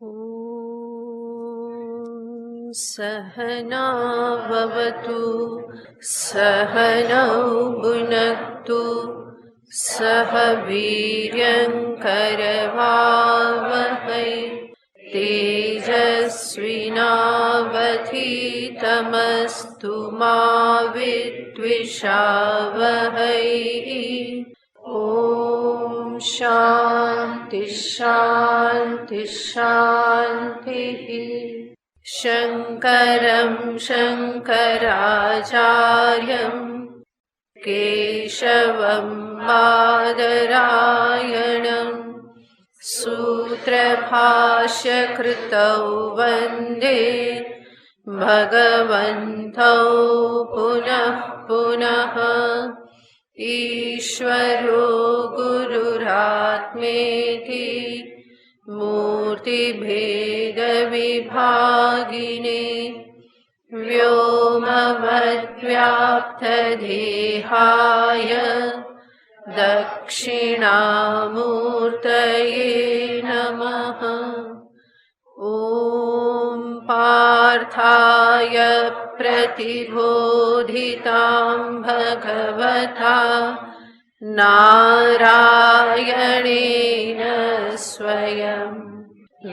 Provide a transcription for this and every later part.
ॐ सहना भवतु सहनौ भुनक्तु सह वीर्यङ्करवावहै तेजस्विनावधीतमस्तु मा विद्विषावहै। ॐ शान्ति शान्ति शान्तिः। शङ्करं शङ्कराचार्यं केशवं बादरायणं सूत्रभाष्यकृतौ वन्दे भगवन्तौ पुनः पुनः। ईश्वरो गुरुरात्मेति मूर्तिभेदविभागिने व्योमवद्व्याप्तदेहाय दक्षिणामूर्तये नमः। ॐ पार्थाय प्रतिबोधितां भगवता नारायणेन स्वयं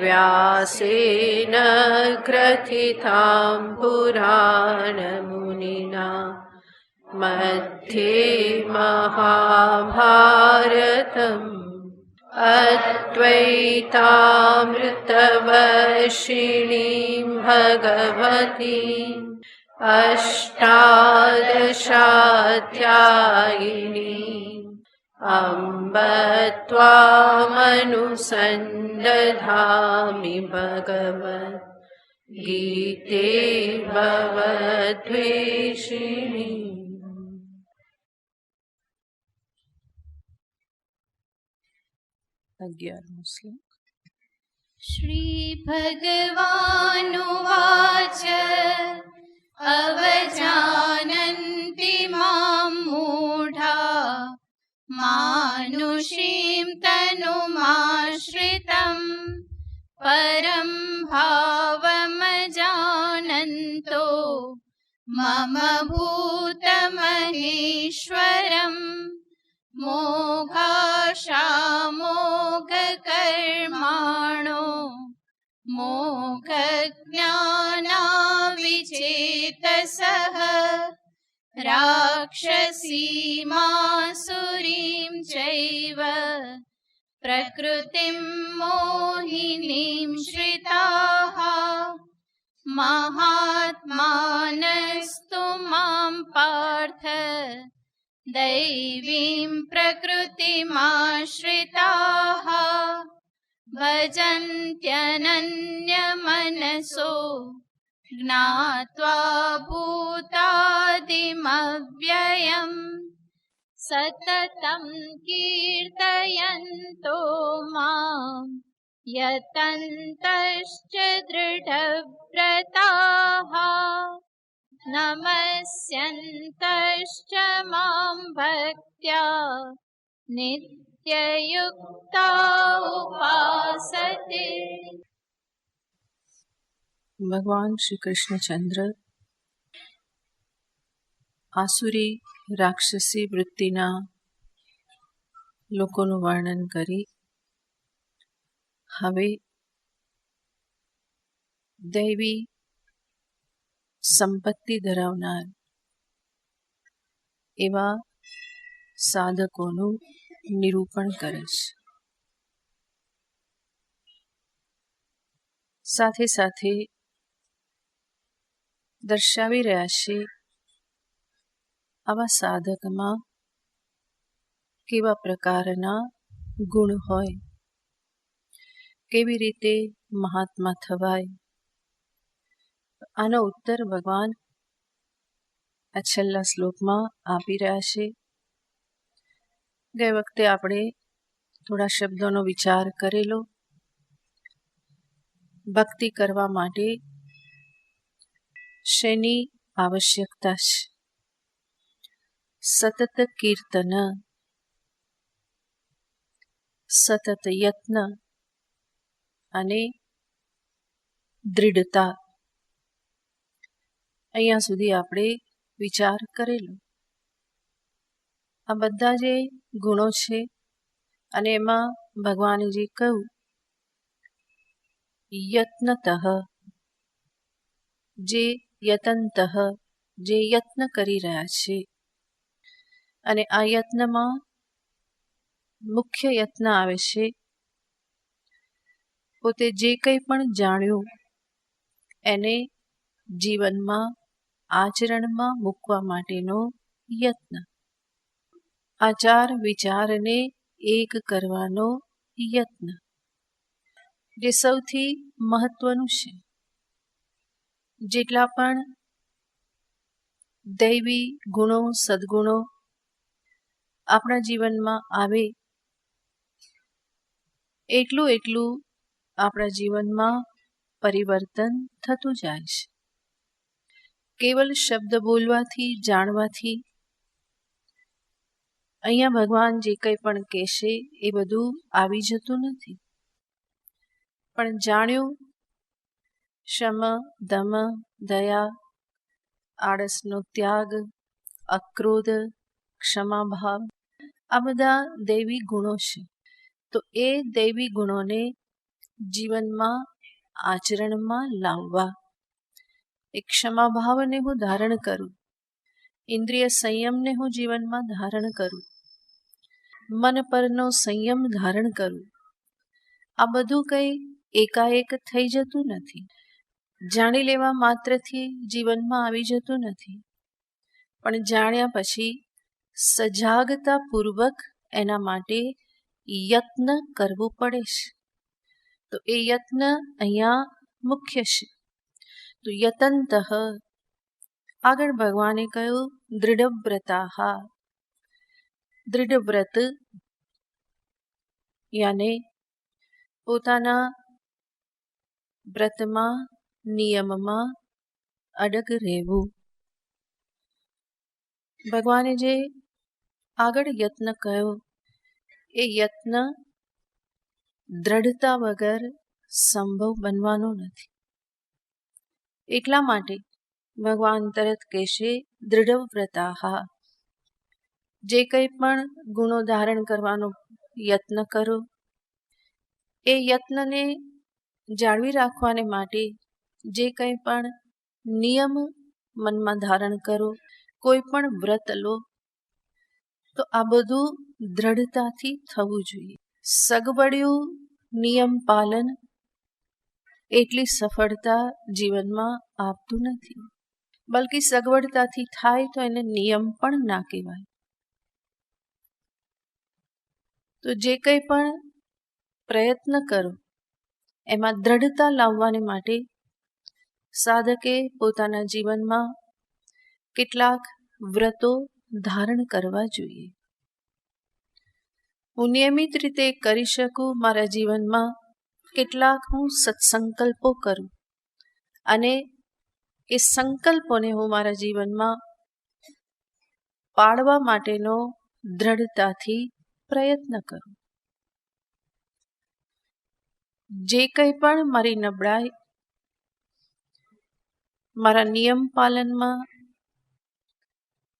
व्यासेन ग्रथितां पुराणमुनिना मध्ये महाभारतम् अद्वैतामृतवर्षिणीं भगवतीम् अष्टादशाध्यायिनीम् अम्ब त्वामनुसन्दधामि भगवद्गीते भवद्वेषिणी। 11 श्लोक। श्रीभगवानुवाच अवजानन्ति मां मूढा मानुषीं तनुमाश्रितं परं भावमजानन्तो मम भूतमहेश्वरम् मोघाशामोघकर्माणो मोघज्ञानाविचेतसः राक्षसीमासुरीं चैव प्रकृतिं मोहिनीं श्रिताः महात्मानस्तु मां पार्थ दैवीं प्रकृतिमाश्रिताः भजन्त्यनन्यमनसो ज्ञात्वा भूतादिमव्ययम् सततं कीर्तयन्तो मां यतन्तश्च दृढव्रताः नमस्यन्तश्च मां भक्त्या नित्ययुक्ता उपासते। भगवान श्री कृष्णचंद्र આસુરી રાક્ષસી વૃત્તિના લોકોનું વર્ણન કરી હવે દૈવી સંપત્તિ ધરાવનાર એવા સાધકોનું નિરૂપણ કરે છે. સાથે સાથે દર્શાવી રહ્યા છે આવા સાધકમાં કેવા પ્રકારના ગુણ હોય, કેવી રીતે મહાત્મા થવાય. આનો ઉત્તર ભગવાન આ છેલ્લા શ્લોકમાં આપી રહ્યા છે. ગઈ વખતે આપણે થોડા શબ્દોનો વિચાર કરેલો. ભક્તિ કરવા માટે શેની આવશ્યકતા છે? સતત કીર્તન, સતત યત્ન અને દૃઢતા. અહીંયા સુધી આપણે વિચાર કરેલો. આ બધા જે ગુણો છે અને એમાં ભગવાને જે કહ્યું યત્નતઃ, જે યતંતઃ, જે યત્ન કરી રહ્યા છે. અને આ યત્નમાં મુખ્ય યત્ન આવે છે પોતે જે કંઈ પણ જાણ્યું એને જીવનમાં આચરણમાં મૂકવા માટેનો યત્ન. આચાર વિચારને એક કરવાનો યત્ન, જે સૌથી મહત્વનું છે. જેટલા પણ દૈવી ગુણો, સદ્ગુણો આપણા જીવનમાં આવે એટલું એટલું આપણા જીવનમાં પરિવર્તન થતું જાય છે. કેવલ શબ્દ બોલવાથી, જાણવાથી અહીંયા ભગવાન જે કંઈ પણ કહેશે એ બધું આવી જતું નથી. પણ જાણ્યું શમ, દમ, દયા, આળસનો ત્યાગ, અક્રોધ, ક્ષમાભાવ, આ બધા દૈવી ગુણો છે. તો એ દૈવી ગુણોને જીવનમાં આચરણમાં લાવવા, એ ક્ષમાભાવને હું ધારણ કરું, ઇન્દ્રિય સંયમને હું જીવનમાં ધારણ કરું, મન પરનો સંયમ ધારણ કરું. આ બધું કંઈ એકાએક થઈ જતું નથી. જાણી લેવા માત્રથી જીવનમાં આવી જતું નથી. પણ જાણ્યા પછી સજાગતાપૂર્વક એના માટે યત્ન કરવું પડે છે. તો એ યત્ન અહીંયા મુખ્ય છે. તો યતંતઃ, આગળ ભગવાને કહ્યું દૃઢવ્રતાઃ. દૃઢવ્રત યાને પોતાના વ્રતમાં, નિયમમાં અડગ રહેવું. ભગવાને જે આગળ યત્ન કહ્યો એ યત્ન દ્રઢતા વગર સંભવ બનવાનો નથી. એટલા માટે ભગવાન તરત કહેશે દૃઢવ્રતાઃ. જે કંઈ પણ ગુણો ધારણ કરવાનો યત્ન કરો, એ યત્નને જાળવી રાખવાને માટે જે કંઈ પણ નિયમ મનમાં ધારણ કરો, કોઈ પણ વ્રત લો, તો આ બધું દ્રઢતાથી થવું જોઈએ. સગવડ્યું નિયમ પાલન એટલી સફળતા જીવનમાં આપતું નથી. બલકે સગવડતાથી થાય તો એને નિયમ પણ ના કહેવાય. તો જે કંઈ પણ પ્રયત્ન કરો એમાં દ્રઢતા લાવવાને માટે સાધકે પોતાના જીવનમાં કેટલાક વ્રતો ધારણ કરવા જોઈએ. હું નિયમિત રીતે કરી શકું, મારા જીવનમાં કેટલાક હું સત્સંકલ્પો કરું અને એ સંકલ્પોને હું મારા જીવનમાં પાળવા માટેનો દ્રઢતાથી પ્રયત્ન કરું. જે કંઈ પણ મારી નબળાઈ મારા નિયમ પાલનમાં,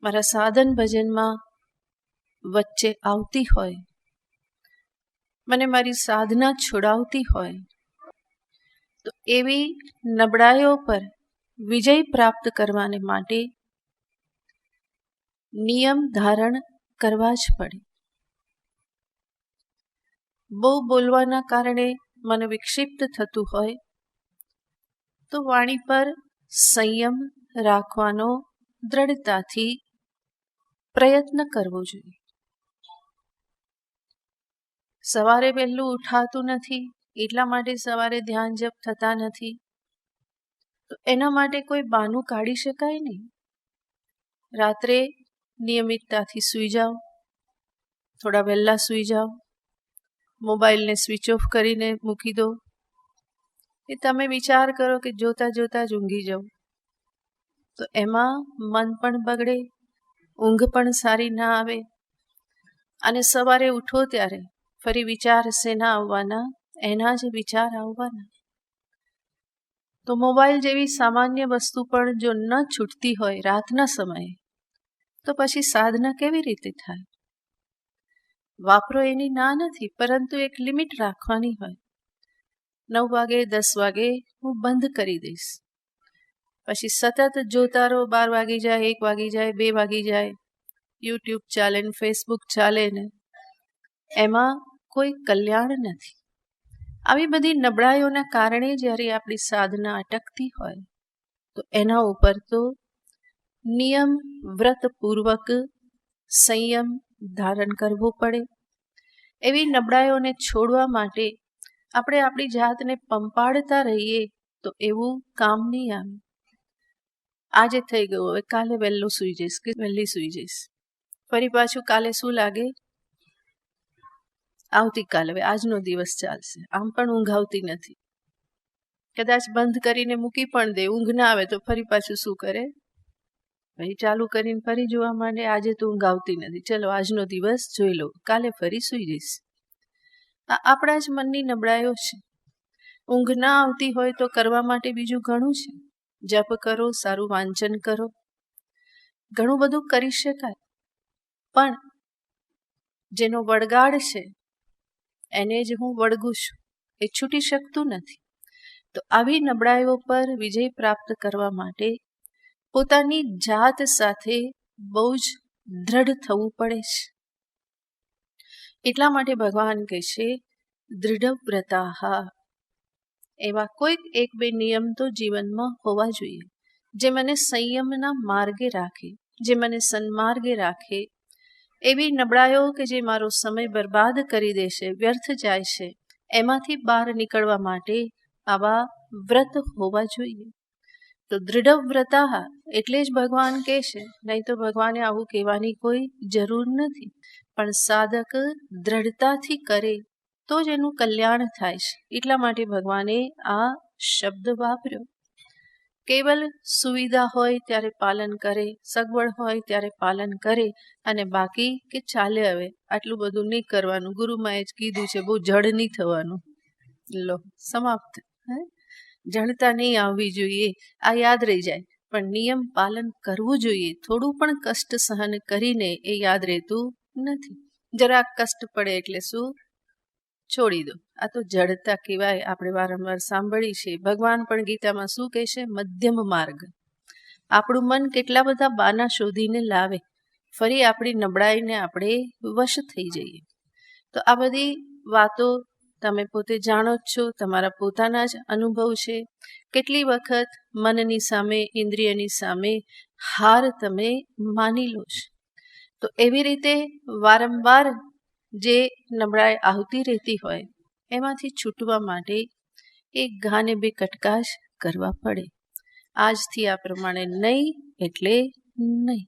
મારા સાધન ભજનમાં વચ્ચે આવતી હોય, મને મારી સાધના છોડાવતી હોય, તો એવી નબળાઈઓ પર વિજય પ્રાપ્ત કરવાને માટે નિયમ ધારણ કરવા જ પડે. બહુ બોલવાના કારણે મન વિક્ષિપ્ત થતું હોય તો વાણી પર સંયમ રાખવાનો દ્રઢતાથી પ્રયત્ન કરવો જોઈએ. સવારે વહેલું ઉઠાતું નથી એટલા માટે સવારે ધ્યાન જપ થતા નથી, તો એના માટે કોઈ બહાનું કાઢી શકાય નહીં. રાત્રે નિયમિતતાથી સૂઈ જાઓ, થોડા વહેલા સૂઈ જાઓ, મોબાઈલને સ્વિચ ઓફ કરીને મૂકી દો. એ તમે વિચાર કરો કે જોતા જોતા જ ઊંઘી જાઓ, તો એમાં મન પણ બગડે, ઊંઘ પણ સારી ના આવે અને સવારે ઉઠો ત્યારે ફરી વિચાર શેના આવવાના? એના જ વિચાર આવવાના. તો મોબાઈલ જેવી સામાન્ય વસ્તુ પણ જો ન છૂટતી હોય રાતના સમયે, તો પછી સાધના કેવી રીતે થાય? વાપરો એની ના નથી, પરંતુ એક લિમિટ રાખવાની હોય. 9 વાગે 10 વાગે હું બંધ કરી દઈશ. પછી સતત જોતા રહો, 12 વાગી જાય, 1 વાગી જાય, 2 વાગી જાય, યુટ્યુબ ચાલે ને ફેસબુક ચાલે ને, એમાં કોઈ કલ્યાણ નથી. આવી બધી નબળાઈઓના કારણે જ્યારે આપણી સાધના અટકતી હોય તો એના ઉપર તો નિયમ વ્રતપૂર્વક સંયમ ધારણ કરવો પડે. એવી નબળાઈઓને છોડવા માટે આપણે આપણી જાતને પંપાડતા રહીએ તો એવું કામ નહીં આવે. આજે થઈ ગયું, હવે કાલે વહેલો સૂઈ જઈશ કે વહેલી સૂઈ જઈશ, ફરી પાછું કાલે શું લાગે? આવતીકાલે, હવે આજનો દિવસ ચાલશે. આમ પણ ઊંઘ આવતી નથી. કદાચ બંધ કરીને મૂકી પણ દે, ઊંઘ ના આવે તો ફરી પાછું શું કરે? ભાઈ ચાલુ કરીને ફરી જોવા માંડે, આજે તો ઊંઘ આવતી નથી, ચલો આજનો દિવસ જોઈ લો, કાલે ફરી સૂઈ જઈશ. આ આપણા જ મનની નબળાઈઓ છે. ઊંઘ ના આવતી હોય તો કરવા માટે બીજું ઘણું છે. જપ કરો, સારું વાંચન કરો, ઘણું બધું કરી શકાય. પણ જેનો વળગાડ છે એને જ હું વળગું છું, એ છૂટી શકતું નથી. તો આવી નબળાઈઓ પર વિજય પ્રાપ્ત કરવા માટે પોતાની જાત સાથે બહુ જ દ્રઢ થવું પડે છે. એટલા માટે ભગવાન કહે છે દૃઢ વ્રતાહા. એવા કોઈક 1-2 નિયમ તો જીવનમાં હોવા જોઈએ, જે મને સંયમના માર્ગે રાખે, જે મને સન્માર્ગે રાખે. એવી નબળાઈઓ કે જે મારો સમય બરબાદ કરી દેશે, વ્યર્થ જાય છે, એમાંથી બહાર નીકળવા માટે આવા વ્રત હોવા જોઈએ. તો દૃઢ વ્રતા એટલે જ ભગવાન કહે છે, નહીં તો ભગવાને આવું કહેવાની કોઈ જરૂર નથી. પણ સાધક દ્રઢતાથી કરે તો જ એનું કલ્યાણ થાય છે. એટલા માટે ભગવાને આ શબ્દ વાપર્યો. કેવલ સુવિધા હોય ત્યારે પાલન કરે, સગવડ હોય ત્યારે પાલન કરે, અને બાકી કે ચાલે હવે આટલું બધું નહીં કરવાનું, ગુરુમાએ જ કીધું છે, બહુ જડ નહીં થવાનું, લો સમાપ્ત. જડતા નહીં આવવી જોઈએ, આ યાદ રહી જાય. પણ નિયમ પાલન કરવું જોઈએ. થોડું પણ કષ્ટ સહન કરીને એ યાદ રહેતું નથી. જરાક કષ્ટ પડે એટલે શું? છોડી દો. આ તો જડતા કહેવાય. આપણે વારંવાર સાંભળી છે. ભગવાન પણ ગીતામાં શું કહે છે? મધ્યમ માર્ગ. આપણું મન કેટલા બધા બાના શોધીને લાવે, ફરી આપણી નબળાઈને આપણે વશ થઈ જઈએ. તો આ બધી વાતો તમે પોતે જાણો જ છો, તમારા પોતાના જ અનુભવ છે. કેટલી વખત મનની સામે, ઇન્દ્રિયની સામે હાર તમે માની લો છો. તો એવી રીતે વારંવાર જે નબળાઈ આવતી રહેતી હોય એમાંથી છૂટવા માટે એક ઘાને 2 કટકાશ કરવા પડે. આજથી આ પ્રમાણે નહીં એટલે નહીં.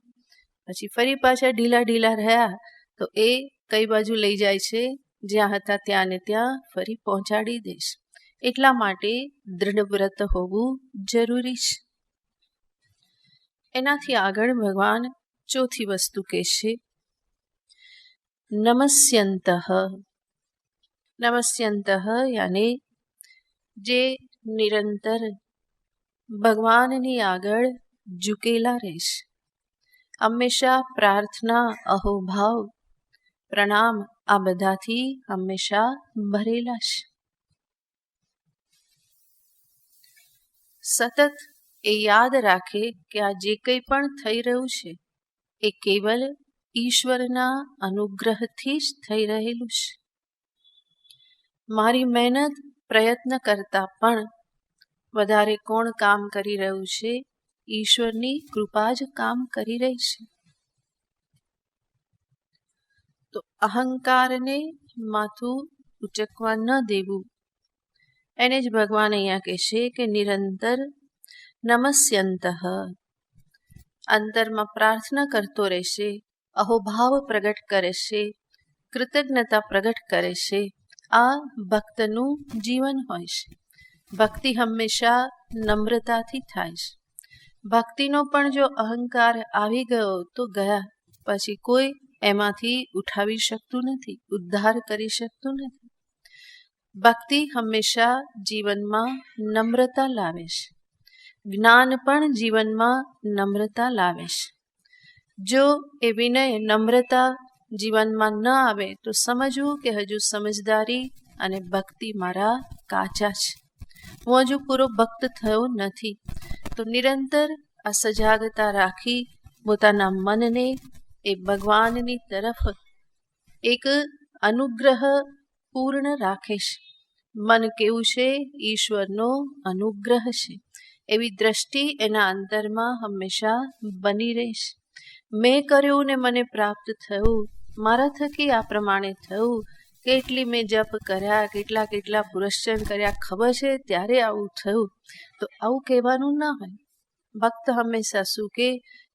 પછી ફરી પાછા ઢીલા રહ્યા તો એ કઈ બાજુ લઈ જાય છે? જ્યાં હતા ત્યાં ને ત્યાં ફરી પહોંચાડી દેશ. એટલા માટે દૃઢ વ્રત હોવું જરૂરી છે. એનાથી આગળ ભગવાન ચોથી વસ્તુ કહેશે, નમસ્યંતઃ. નમસ્યંતઃ યાને જે નિરંતર ભગવાનની આગળ ઝૂકેલા રહેશે, હંમેશા પ્રાર્થના, અહોભાવ, પ્રણામ આ બધાથી હંમેશા ભરેલા છે. સતત એ યાદ રાખે કે આ જે કંઈ પણ થઈ રહ્યું છે એ કેવલ ઈશ્વરના અનુગ્રહથી જ થઈ રહેલું છે. મારી મહેનત, પ્રયત્ન કરતા પણ વધારે કોણ કામ કરી રહ્યું છે? ઈશ્વરની કૃપા જ કામ કરી રહી છે. તો અહંકારને માથું ઉચકવા ન દેવું. એને જ ભગવાન અહીંયા કહેશે કે નિરંતર નમસ્યંતઃ, અંતરમાં પ્રાર્થના કરતો રહેશે, અહોભાવ પ્રગટ કરે છે, કૃતજ્ઞતા પ્રગટ કરે છે. આ ભક્તનું જીવન હોય છે. ભક્તિ હંમેશા નમ્રતાથી થાય છે. ભક્તિનો પણ જો અહંકાર આવી ગયો તો ગયા, પછી કોઈ એમાંથી ઉઠાવી શકતું નથી, ઉદ્ધાર કરી શકતું નથી. ભક્તિ હંમેશા જીવનમાં નમ્રતા લાવે છે. જ્ઞાન પણ જીવનમાં નમ્રતા લાવે છે. જો એ વિનય નમ્રતા જીવનમાં ન આવે તો સમજવું કે હજુ સમજદારી અને ભક્તિ મારા કાચા છે. હું હજુ પૂરો ભક્ત થયો નથી. તો નિરંતર આ સજાગતા રાખી પોતાના મનને એ ભગવાનની તરફ એક અનુગ્રહ પૂર્ણ રાખે છે. મન કેવું છે? ઈશ્વરનો અનુગ્રહ છે. એવી દ્રષ્ટિ એના અંતરમાં હંમેશા બની રહેશે. મેં કર્યું ને મને પ્રાપ્ત થયું, મારા થકી આ પ્રમાણે થયું, કેટલી મેં જપ કર્યા, કેટલા પુરસ્ચન કર્યા, ખબર છે ત્યારે આવું થયું. તો આવું કહેવાનું ના હોય. ભક્ત હંમેશા શું કે,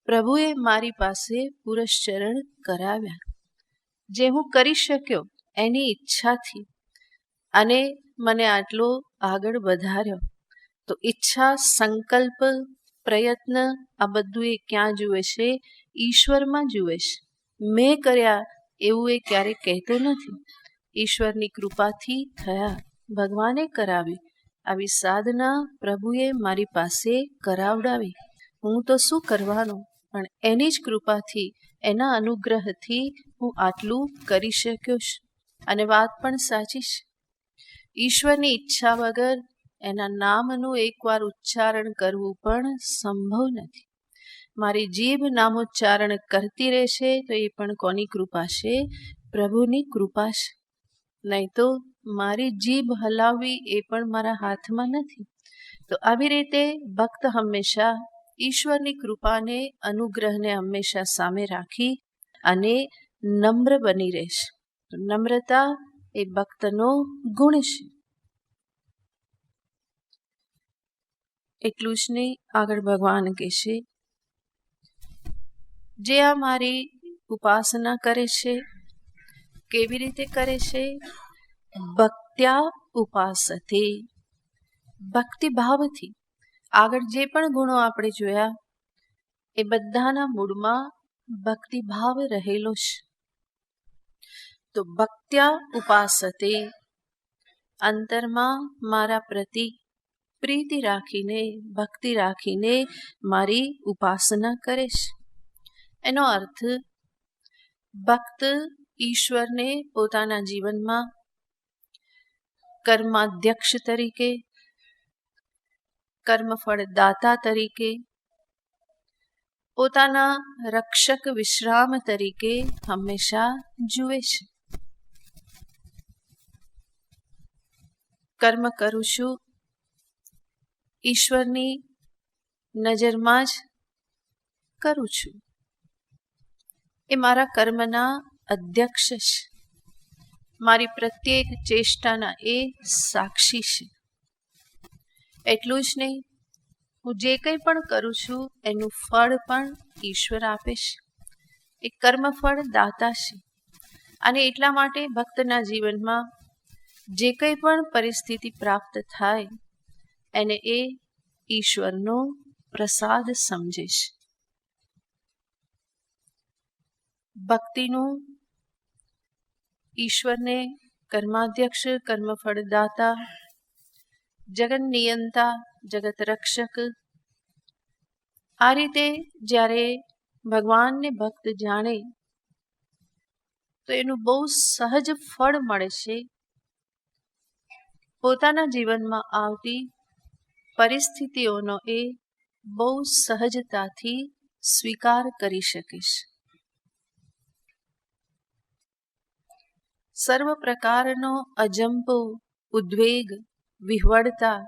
પ્રભુએ મારી પાસે પુરસ્ચરણ કરાવ્યા, જે હું કરી શક્યો એની ઈચ્છાથી, અને મને આટલો આગળ વધાર્યો. તો ઈચ્છા, સંકલ્પ, પ્રયત્ન આ બધું એ ક્યાં જુએ છે? ઈશ્વરમાં જુએ છે. મેં કર્યા એવું એ ક્યારેક કહેતો નથી. ઈશ્વરની કૃપાથી થયા, ભગવાને કરાવી. આવી સાધના પ્રભુએ મારી પાસે કરાવડાવી. હું તો શું કરવાનું, પણ એની જ કૃપાથી, એના અનુગ્રહથી હું આટલું કરી શક્યો છું. અને વાત પણ સાચી છે. ઈશ્વરની ઈચ્છા વગર એના નામનું એકવાર ઉચ્ચારણ કરવું પણ સંભવ નથી. મારી જીભ નામોચ્ચારણ કરતી રહેશે તો એ પણ કોની કૃપા છે? પ્રભુની કૃપા છે. નહીં તો મારી જીભ હલાવવી એ પણ મારા હાથમાં નથી. તો આવી રીતે ભક્ત હંમેશા ઈશ્વરની કૃપાને, અનુગ્રહને હંમેશા સામે રાખી અને નમ્ર બની રહેશે. તો નમ્રતા એ ભક્તનો ગુણ છે. એટલું જ નહીં, આગળ ભગવાન કહેશે, જે આ મારી ઉપાસના કરે છે, કેવી રીતે કરે છે? ભક્ત્યા ઉપાસતે, ભક્તિભાવથી. આગળ જે પણ ગુણો આપણે જોયા એ બધાના મૂળમાં ભક્તિભાવ રહેલો છે. તો ભક્ત્યા ઉપાસતે, અંતરમાં મારા પ્રતિ પ્રીતિ રાખીને, ભક્તિ રાખીને મારી ઉપાસના કરે છે. એનો અર્થ, ભક્ત ઈશ્વરને પોતાના જીવનમાં કર્માધ્યક્ષ તરીકે, કર્મફળ દાતા તરીકે, પોતાના રક્ષક વિશ્રામ તરીકે હંમેશા જુએ છે. કર્મ કરું છું ઈશ્વરની નજરમાં જ કરું છું. એ મારા કર્મના અધ્યક્ષ છે. મારી પ્રત્યેક ચેષ્ટાના એ સાક્ષી છે. એટલું જ નહીં, હું જે કંઈ પણ કરું છું એનું ફળ પણ ઈશ્વર આપે છે. એ કર્મફળ દાતા છે. અને એટલા માટે ભક્તના જીવનમાં જે કંઈ પણ પરિસ્થિતિ પ્રાપ્ત થાય એને એ ઈશ્વરનો પ્રસાદ સમજે છે. ભક્તિનું ઈશ્વરને કર્માધ્યક્ષ, કર્મફળદાતા, જગન નિયંતા, જગત રક્ષક, આ રીતે જ્યારે ભગવાનને ભક્ત જાણે તો એનું બહુ સહજ ફળ મળે છે. પોતાના જીવનમાં આવતી પરિસ્થિતિઓનો એ બહુ સહજતાથી સ્વીકાર કરી શકે છે. સર્વ પ્રકારનો અજંપો, ઉદ્વેગ, વિહવળતા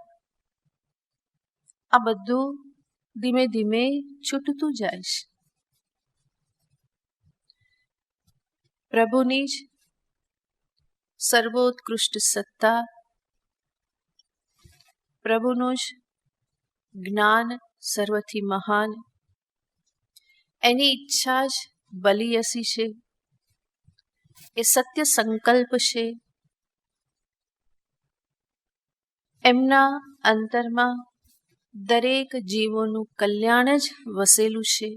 આ બધું ધીમે ધીમે છૂટતું જાય છે. પ્રભુની જ સર્વોત્કૃષ્ટ સત્તા, પ્રભુનું જ જ્ઞાન સર્વથી મહાન, એની ઈચ્છા જ બલિયસી છે. એ સત્ય સંકલ્પ છે. એમના અંતરમાં દરેક જીવોનું કલ્યાણ જ વસેલું છે.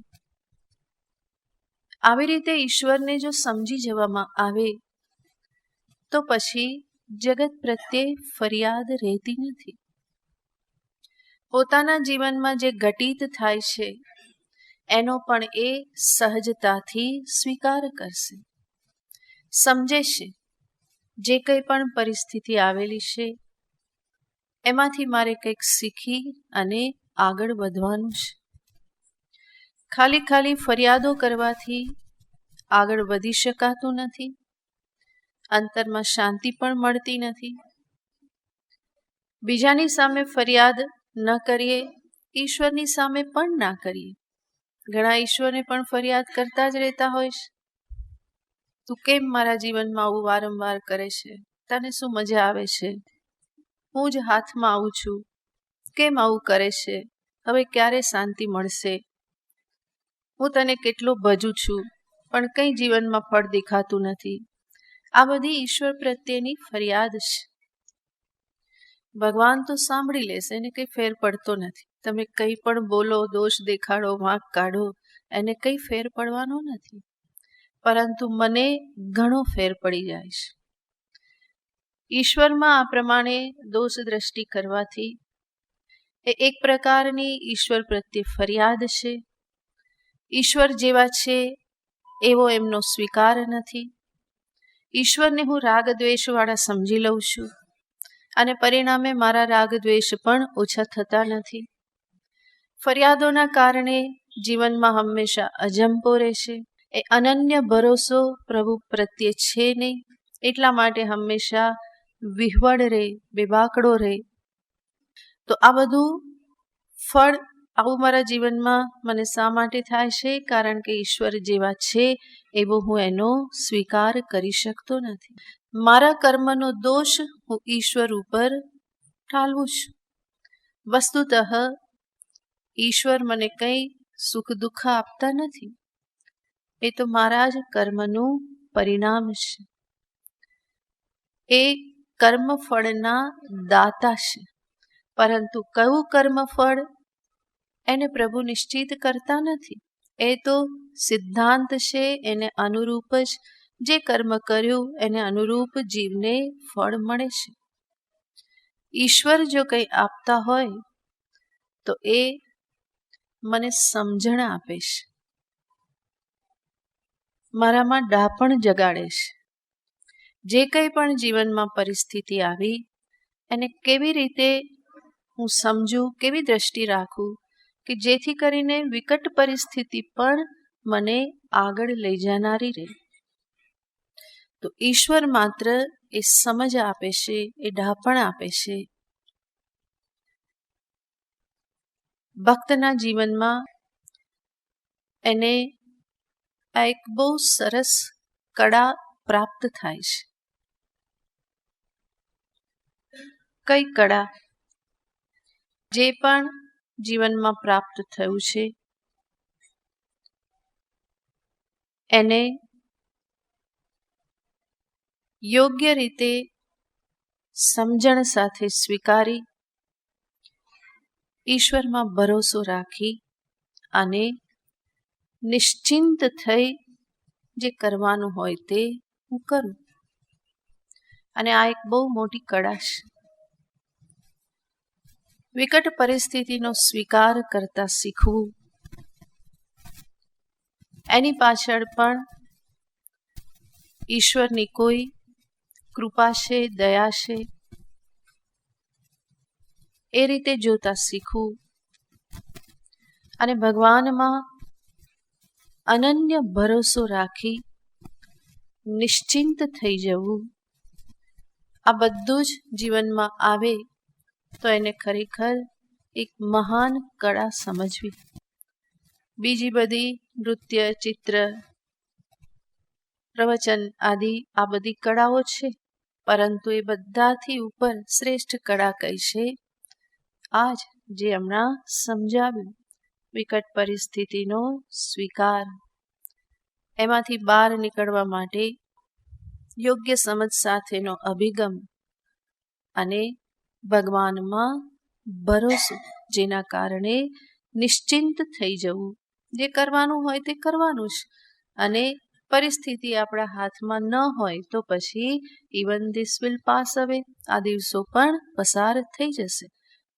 આવી રીતે ઈશ્વરને જો સમજી જવામાં આવે તો પછી જગત પ્રત્યે ફરિયાદ રહેતી નથી. પોતાના જીવનમાં જે ઘટિત થાય છે એનો પણ એ સહજતાથી સ્વીકાર કરશે. સમજે છે જે કંઈ પણ પરિસ્થિતિ આવેલી છે એમાંથી મારે કંઈક શીખી અને આગળ વધવાનું છે. ખાલી ફરિયાદો કરવાથી આગળ વધી શકાતું નથી. અંતરમાં શાંતિ પણ મળતી નથી. બીજાની સામે ફરિયાદ ન કરીએ, ઈશ્વરની સામે પણ ના કરીએ. ઘણા ઈશ્વરને પણ ફરિયાદ કરતા જ રહેતા હોય છે. તું કેમ મારા જીવનમાં આવું વારંવાર કરે છે? તને શું મજા આવે છે? હું જ હાથમાં આવું છું, કેમ આવું કરે છે? હવે ક્યારે શાંતિ મળશે? હું તને કેટલો ભજું છું, પણ કંઈ જીવનમાં ફળ દેખાતું નથી. આ બધી ઈશ્વર પ્રત્યેની ફરિયાદ છે. ભગવાન તો સાંભળી લેશે, એને કંઈ ફેર પડતો નથી. તમે કંઈ પણ બોલો, દોષ દેખાડો, વાંક કાઢો, એને કંઈ ફેર પડવાનો નથી. પરંતુ મને ઘણો ફેર પડી જાય છે. ઈશ્વરમાં આ પ્રમાણે દોષ દ્રષ્ટિ કરવાથી એ એક પ્રકારની ઈશ્વર પ્રત્યે ફરિયાદ છે. ઈશ્વર જેવા છે એવો એમનો સ્વીકાર નથી. ઈશ્વરને હું રાગ દ્વેષવાળા સમજી લઉં છું અને પરિણામે મારા રાગ દ્વેષ પણ ઓછા થતા નથી. ફરિયાદોના કારણે જીવનમાં હંમેશા અજંપો રહેશે. એ અનન્ય ભરોસો પ્રભુ પ્રત્યે છે નહીં, એટલા માટે હંમેશા વિહવળ રહે, બેબાકડો રહે. તો આ બધું ફળ આવું મારા જીવનમાં મને શા માટે થાય છે? કારણ કે ઈશ્વર જેવા છે એવો હું એનો સ્વીકાર કરી શકતો નથી. મારા કર્મનો દોષ હું ઈશ્વર ઉપર ટાળવું છું. વસ્તુતઃ ઈશ્વર મને કંઈ સુખ દુઃખ આપતા નથી. એ તો મારા જ કર્મનું પરિણામ છે. એ કર્મફળના દાતા છે. પરંતુ કયું કર્મફળ એને પ્રભુ નિશ્ચિત કરતા નથી. એ તો સિદ્ધાંત છે, એને અનુરૂપ જ જે કર્મ કર્યું એને અનુરૂપ જીવને ફળ મળે છે. ઈશ્વર જો કંઈ આપતા હોય તો એ મને સમજણ આપે છે, મારામાં ડાપણ જગાડે છે. જે કંઈ પણ જીવનમાં પરિસ્થિતિ આવી એને કેવી રીતે હું સમજું, કેવી દ્રષ્ટિ રાખું કે જેથી કરીને વિકટ પરિસ્થિતિ પણ મને આગળ લઈ જનારી રહે. તો ઈશ્વર માત્ર એ સમજ આપે છે, એ ડાપણ આપે છે. ભક્તના જીવનમાં એને આ એક બહુ સરસ કળા પ્રાપ્ત થાય છે. કઈ કળા? જે પણ જીવનમાં પ્રાપ્ત થયું છે એને યોગ્ય રીતે સમજણ સાથે સ્વીકારી, ઈશ્વરમાં ભરોસો રાખી અને નિશ્ચિંત થઈ જે કરવાનું હોય તે હું કરું. અને આ એક બહુ મોટી કળા છે. વિકટ પરિસ્થિતિનો સ્વીકાર કરતા શીખવું, એની પાછળ પણ ઈશ્વરની કોઈ કૃપા છે, દયા છે, એ રીતે જોતા શીખવું અને ભગવાનમાં અનન્ય ભરોસો રાખી નિશ્ચિંત થઈ જવું. આ બધું જ જીવનમાં આવે તો એને ખરેખર એક મહાન કળા સમજવી. બીજી બધી નૃત્ય, ચિત્ર, પ્રવચન આદિ આ બધી કળાઓ છે, પરંતુ એ બધાથી ઉપર શ્રેષ્ઠ કળા કઈ છે? આજ જે હમણાં સમજાવ્યું, વિકટ પરિસ્થિતિનો સ્વીકાર. એમાંથી બહાર નીકળવા માટે યોગ્ય સમજ સાથેનો અભિગમ અને ભગવાનમાં ભરોસો, જેના કારણે નિશ્ચિંત થઈ જવું. જે કરવાનું હોય તે કરવાનું જ અને પરિસ્થિતિ આપણા હાથમાં ન હોય તો પછી ઇવન ધીસ વિલ પાસ અવે, આ દિવસો પણ પસાર થઈ જશે.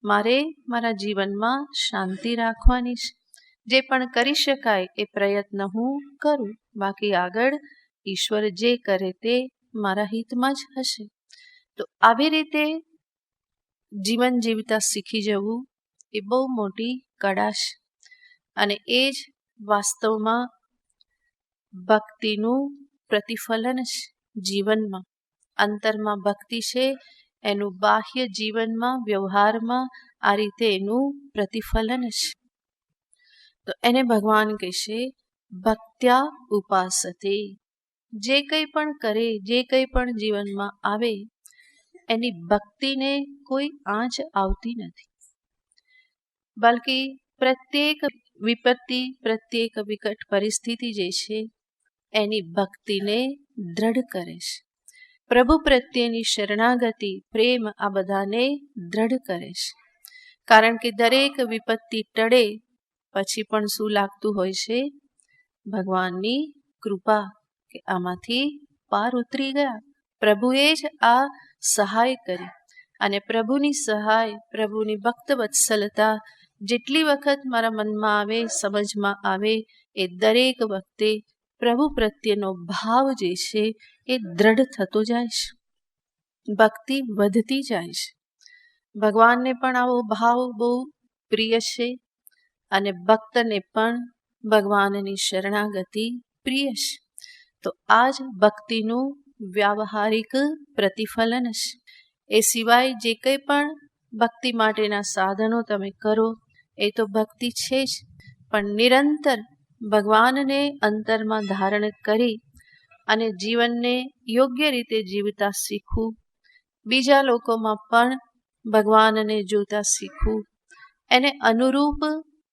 મારે મારા જીવનમાં શાંતિ રાખવાની છે. જે પણ કરી શકાય એ પ્રયત્ન હું કરું, બાકી આગળ ઈશ્વર જે કરે તે મારા હિતમાં જ હશે. તો આવી રીતે જીવન જીવતા શીખી જવું એ બહુ મોટી કળા છે. અને એ જ વાસ્તવમાં ભક્તિનું પ્રતિફલન છે. જીવનમાં અંતરમાં ભક્તિ છે, એનું બાહ્ય જીવનમાં વ્યવહારમાં આ રીતે એનું પ્રતિફલન છે. તો એને ભગવાન કહેશે ભક્ત્યા ઉપાસતે. જે કંઈ પણ કરે, જે કંઈ પણ જીવનમાં આવે, એની ભક્તિને કોઈ આંચ આવતી નથી. બલ્કિ પ્રત્યેક વિપત્તિ, પ્રત્યેક વિકટ પરિસ્થિતિ જે છે એની ભક્તિને દ્રઢ કરે છે. પ્રભુ પ્રત્યેની શરણાગતિ, પ્રેમ આ બધાને દ્રઢ કરે છે. કારણ કે દરેક વિપત્તિ ટળે પછી પણ શું લાગતું હોય છે? ભગવાનની કૃપા, કે આમાંથી પાર ઉતરી ગયા. પ્રભુએ જ આ સહાય કરી. અને પ્રભુની સહાય, પ્રભુની ભક્ત વત્સલતા જેટલી વખત મારા મનમાં આવે, સમજમાં આવે, એ દરેક વખતે પ્રભુ પ્રત્યેનો ભાવ જે છે એ દ્રઢ થતો જાય છે, ભક્તિ વધતી જાય છે. ભગવાનને પણ આવો ભાવ બહુ પ્રિય છે અને ભક્તને પણ ભગવાનની શરણાગતિ પ્રિય છે. તો આ જ ભક્તિનું વ્યાવહારિક પ્રતિફલન છે. એ સિવાય જે કંઈ પણ ભક્તિ માટેના સાધનો તમે કરો એ તો ભક્તિ છે જ, પણ નિરંતર ભગવાનને અંતરમાં ધારણ કરી અને જીવનને યોગ્ય રીતે જીવતા શીખવું, બીજા લોકોમાં પણ ભગવાનને જોતા શીખવું, એને અનુરૂપ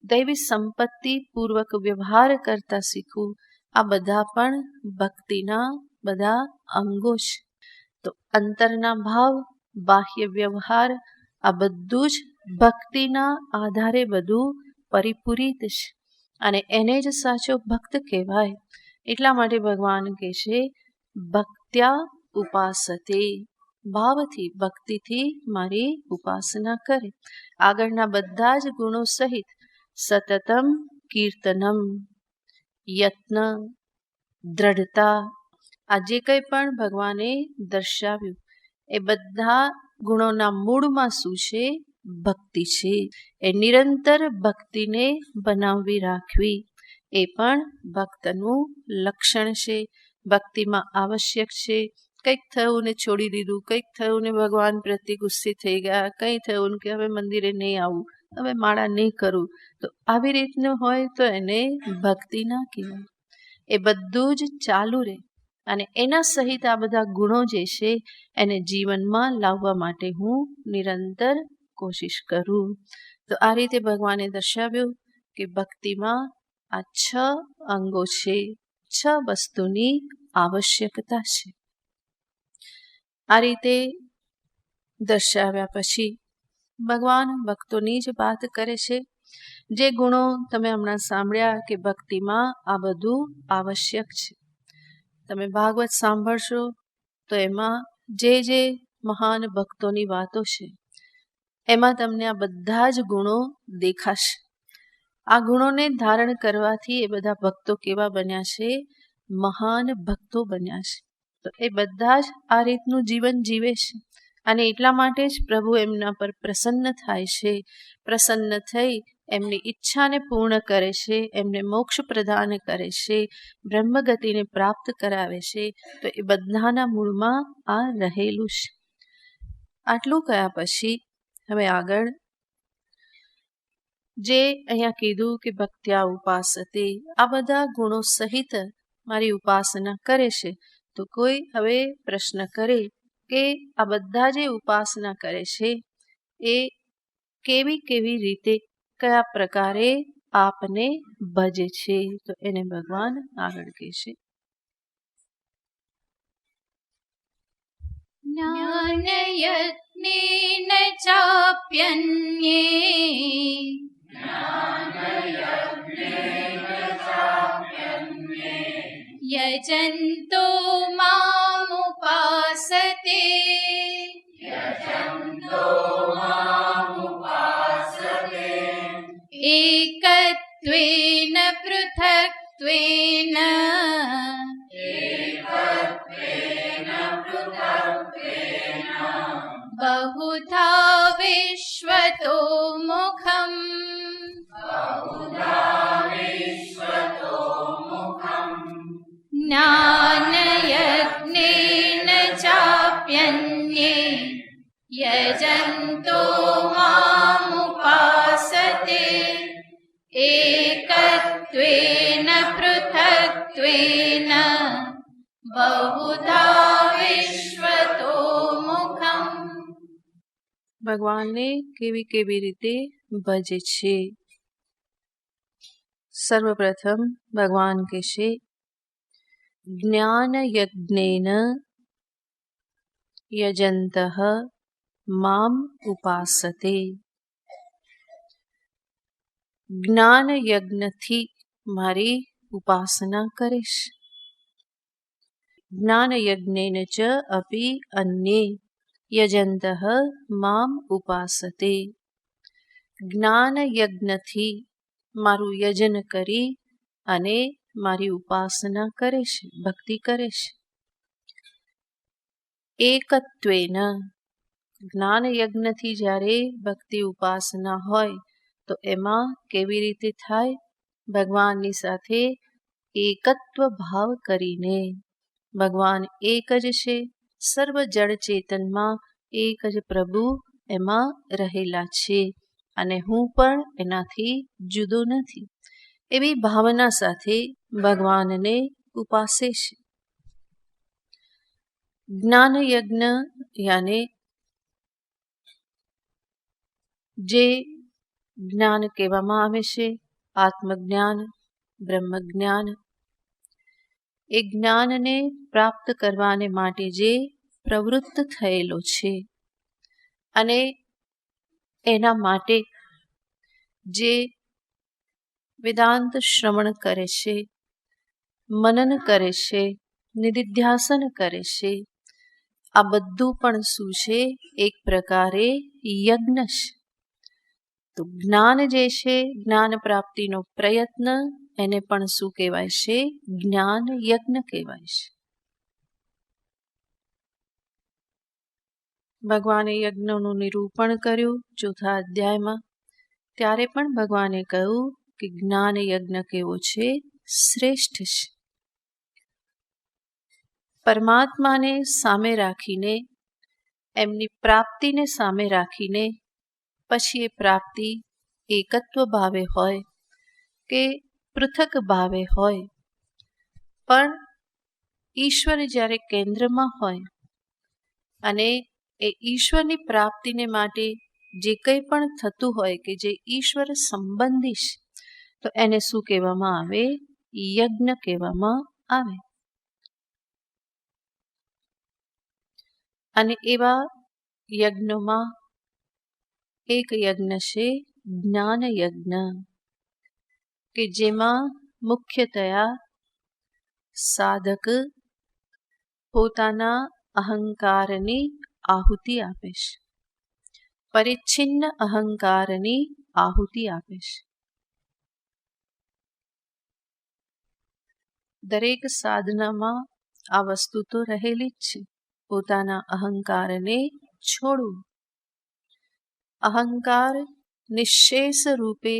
દૈવી સંપત્તિ પૂર્વક વ્યવહાર કરતા શીખવું, આ બધા પણ ભક્તિના બધા અંગો છે. તો અંતરના ભાવ, બાહ્ય વ્યવહાર આ બધું જ ભક્તિના આધારે બધું પરિપૂરિત છે. અને એને જ સાચો ભક્ત કહેવાય. એટલા માટે ભગવાન કહે છે ભક્ત્યા ઉપાસતે. ભાવથી, ભક્તિથી મારી ઉપાસના કરે. આગળના બધા જ ગુણો સહિત સતતમ કીર્તનમ, યત્ન, દ્રઢતા, આ જે કંઈ પણ ભગવાને દર્શાવ્યું એ બધા ગુણોના મૂળમાં શું છે? ભક્તિ છે. એ નિરંતર ભક્તિને બનાવી રાખવી એ પણ ભક્તનું લક્ષણ છે. ભક્તિમાં આવશ્યક છે. કંઈક થયું ને છોડી દીધું, કંઈક થયું ને ભગવાન પ્રત્યે ગુસ્સે થઈ ગયા, કંઈ થયું કે હવે મંદિરે નહીં આવું, હવે માળા નહીં કરું, તો આવી રીતનું હોય તો એને ભક્તિ ના કહેવાય. એ બધું જ ચાલુ રહે અને એના સહિત આ બધા ગુણો જે છે એને જીવનમાં લાવવા માટે હું નિરંતર કોશિશ કરું. તો આ રીતે ભગવાને દર્શાવ્યું કે ભક્તિમાં આ 6 અંગો છે, 6 વસ્તુની આવશ્યકતા છે. આ રીતે દર્શાવ્યા પછી ભગવાન ભક્તોની જ વાત કરે છે. જે ગુણો તમે હમણાં સાંભળ્યા કે ભક્તિમાં આ બધું આવશ્યક છે. તમે ભાગવત સાંભળશો તો એમાં જે મહાન ભક્તોની વાતો છે એમાં તમને આ બધા જ ગુણો દેખાશે. આ ગુણોને ધારણ કરવાથી એ બધા ભક્તો કેવા બન્યા છે? મહાન ભક્તો બન્યા છે. તો એ બધા જ આ રીતનું જીવન જીવે છે અને એટલા માટે જ પ્રભુ એમના પર પ્રસન્ન થાય છે. પ્રસન્ન થઈ એમની ઈચ્છાને પૂર્ણ કરે છે, એમને મોક્ષ પ્રદાન કરે છે, બ્રહ્મગતિને પ્રાપ્ત કરાવે છે. તો એ બધાના મૂળમાં આ રહેલું છે. આટલું કયા પછી હવે આગળ જે અહીંયા કીધું કે ભક્ત્યા ઉપાસતે, આ બધા ગુણો સહિત મારી ઉપાસના કરે છે. તો કોઈ હવે પ્રશ્ન કરે કે આ બધા જે ઉપાસના કરે છે એ કેવી રીતે, કયા પ્રકારે આપને ભજે છે? તો એને ભગવાન આગળ કહેશે જ્ઞાનયત્નેન ચાપ્યન્યે यजन्तो मामुपासते एकत्वेन पृथक्त्वेन बहुधा विश्वतो मुखम् ज्ञानयज्ञेन चाप्यन्ये यजन्तो मामुपासते एकत्वेन पृथक्त्वेन बहुधा विश्वतो मुखम्. ભગવાનને કેવી કેવી રીતે ભજે છે. સર્વપ્રથમ ભગવાન કહેશે જ્ઞાન યજ્ઞેન યજંતઃ મામ ઉપાસતે. જ્ઞાન યજ્ઞથી મારી ઉપાસના કરીશ. જ્ઞાન યજ્ઞેન ચ અપી અન્યે યજંતઃ મામ ઉપાસતે. જ્ઞાન યજ્ઞથી મારું યજન કરી અને મારી ઉપાસના કરે છે, ભક્તિ કરે છે. એકત્વેન, જ્ઞાન યજ્ઞથી જ્યારે ભક્તિ ઉપાસના હોય તો એમાં કેવી રીતે થાય? ભગવાનની સાથે એકત્વ ભાવ કરીને. ભગવાન એક જ છે, સર્વ જળ ચેતનમાં એક જ પ્રભુ એમાં રહેલા છે અને હું પણ એનાથી જુદો નથી, એવી ભાવના સાથે ભગવાનને ઉપાસે છે. જ્ઞાન યજ્ઞ યાને જે જ્ઞાન કહેવામાં આવે છે, આત્મજ્ઞાન, બ્રહ્મજ્ઞાન, એ જ્ઞાનને પ્રાપ્ત કરવાને માટે જે પ્રવૃત્ત થયેલો છે અને એના માટે જે વેદાંત શ્રવણ કરે છે, મનન કરે છે, નિધિધ્યાસન કરે છે, આ બધું પણ શું છે? એક પ્રકારે યજ્ઞ છે. તો જ્ઞાન જે છે, જ્ઞાન પ્રાપ્તિનો પ્રયત્ન, એને પણ શું કહેવાય છે? જ્ઞાન યજ્ઞ કહેવાય છે. ભગવાને યજ્ઞનું નિરૂપણ કર્યું ચોથા અધ્યાયમાં. ત્યારે પણ ભગવાને કહ્યું કે જ્ઞાન યજ્ઞ કેવો છે? શ્રેષ્ઠ છે. પરમાત્માને સામે રાખીને, એમની પ્રાપ્તિને સામે રાખીને પછી એ પ્રાપ્તિ એકત્વ ભાવે હોય કે પૃથક ભાવે હોય, પણ ઈશ્વર જ્યારે કેન્દ્રમાં હોય અને એ ઈશ્વરની પ્રાપ્તિને માટે જે કંઈ પણ થતું હોય કે જે ઈશ્વર સંબંધી છે, તો એને શું કહેવામાં આવે? યજ્ઞ કહેવામાં આવે. અને એવા યજ્ઞમાં એક યજ્ઞ છે જ્ઞાન યજ્ઞ, કે જેમાં મુખ્યતયા સાધક પોતાના અહંકારની આહુતિ આપે છે, પરિચ્છિન્ન અહંકારની આહુતિ આપે છે. દરેક સાધનામાં આ વસ્તુ તો રહેલી જ છે, પોતાના અહંકારને છોડવું. અહંકાર નિશ્શેષ રૂપે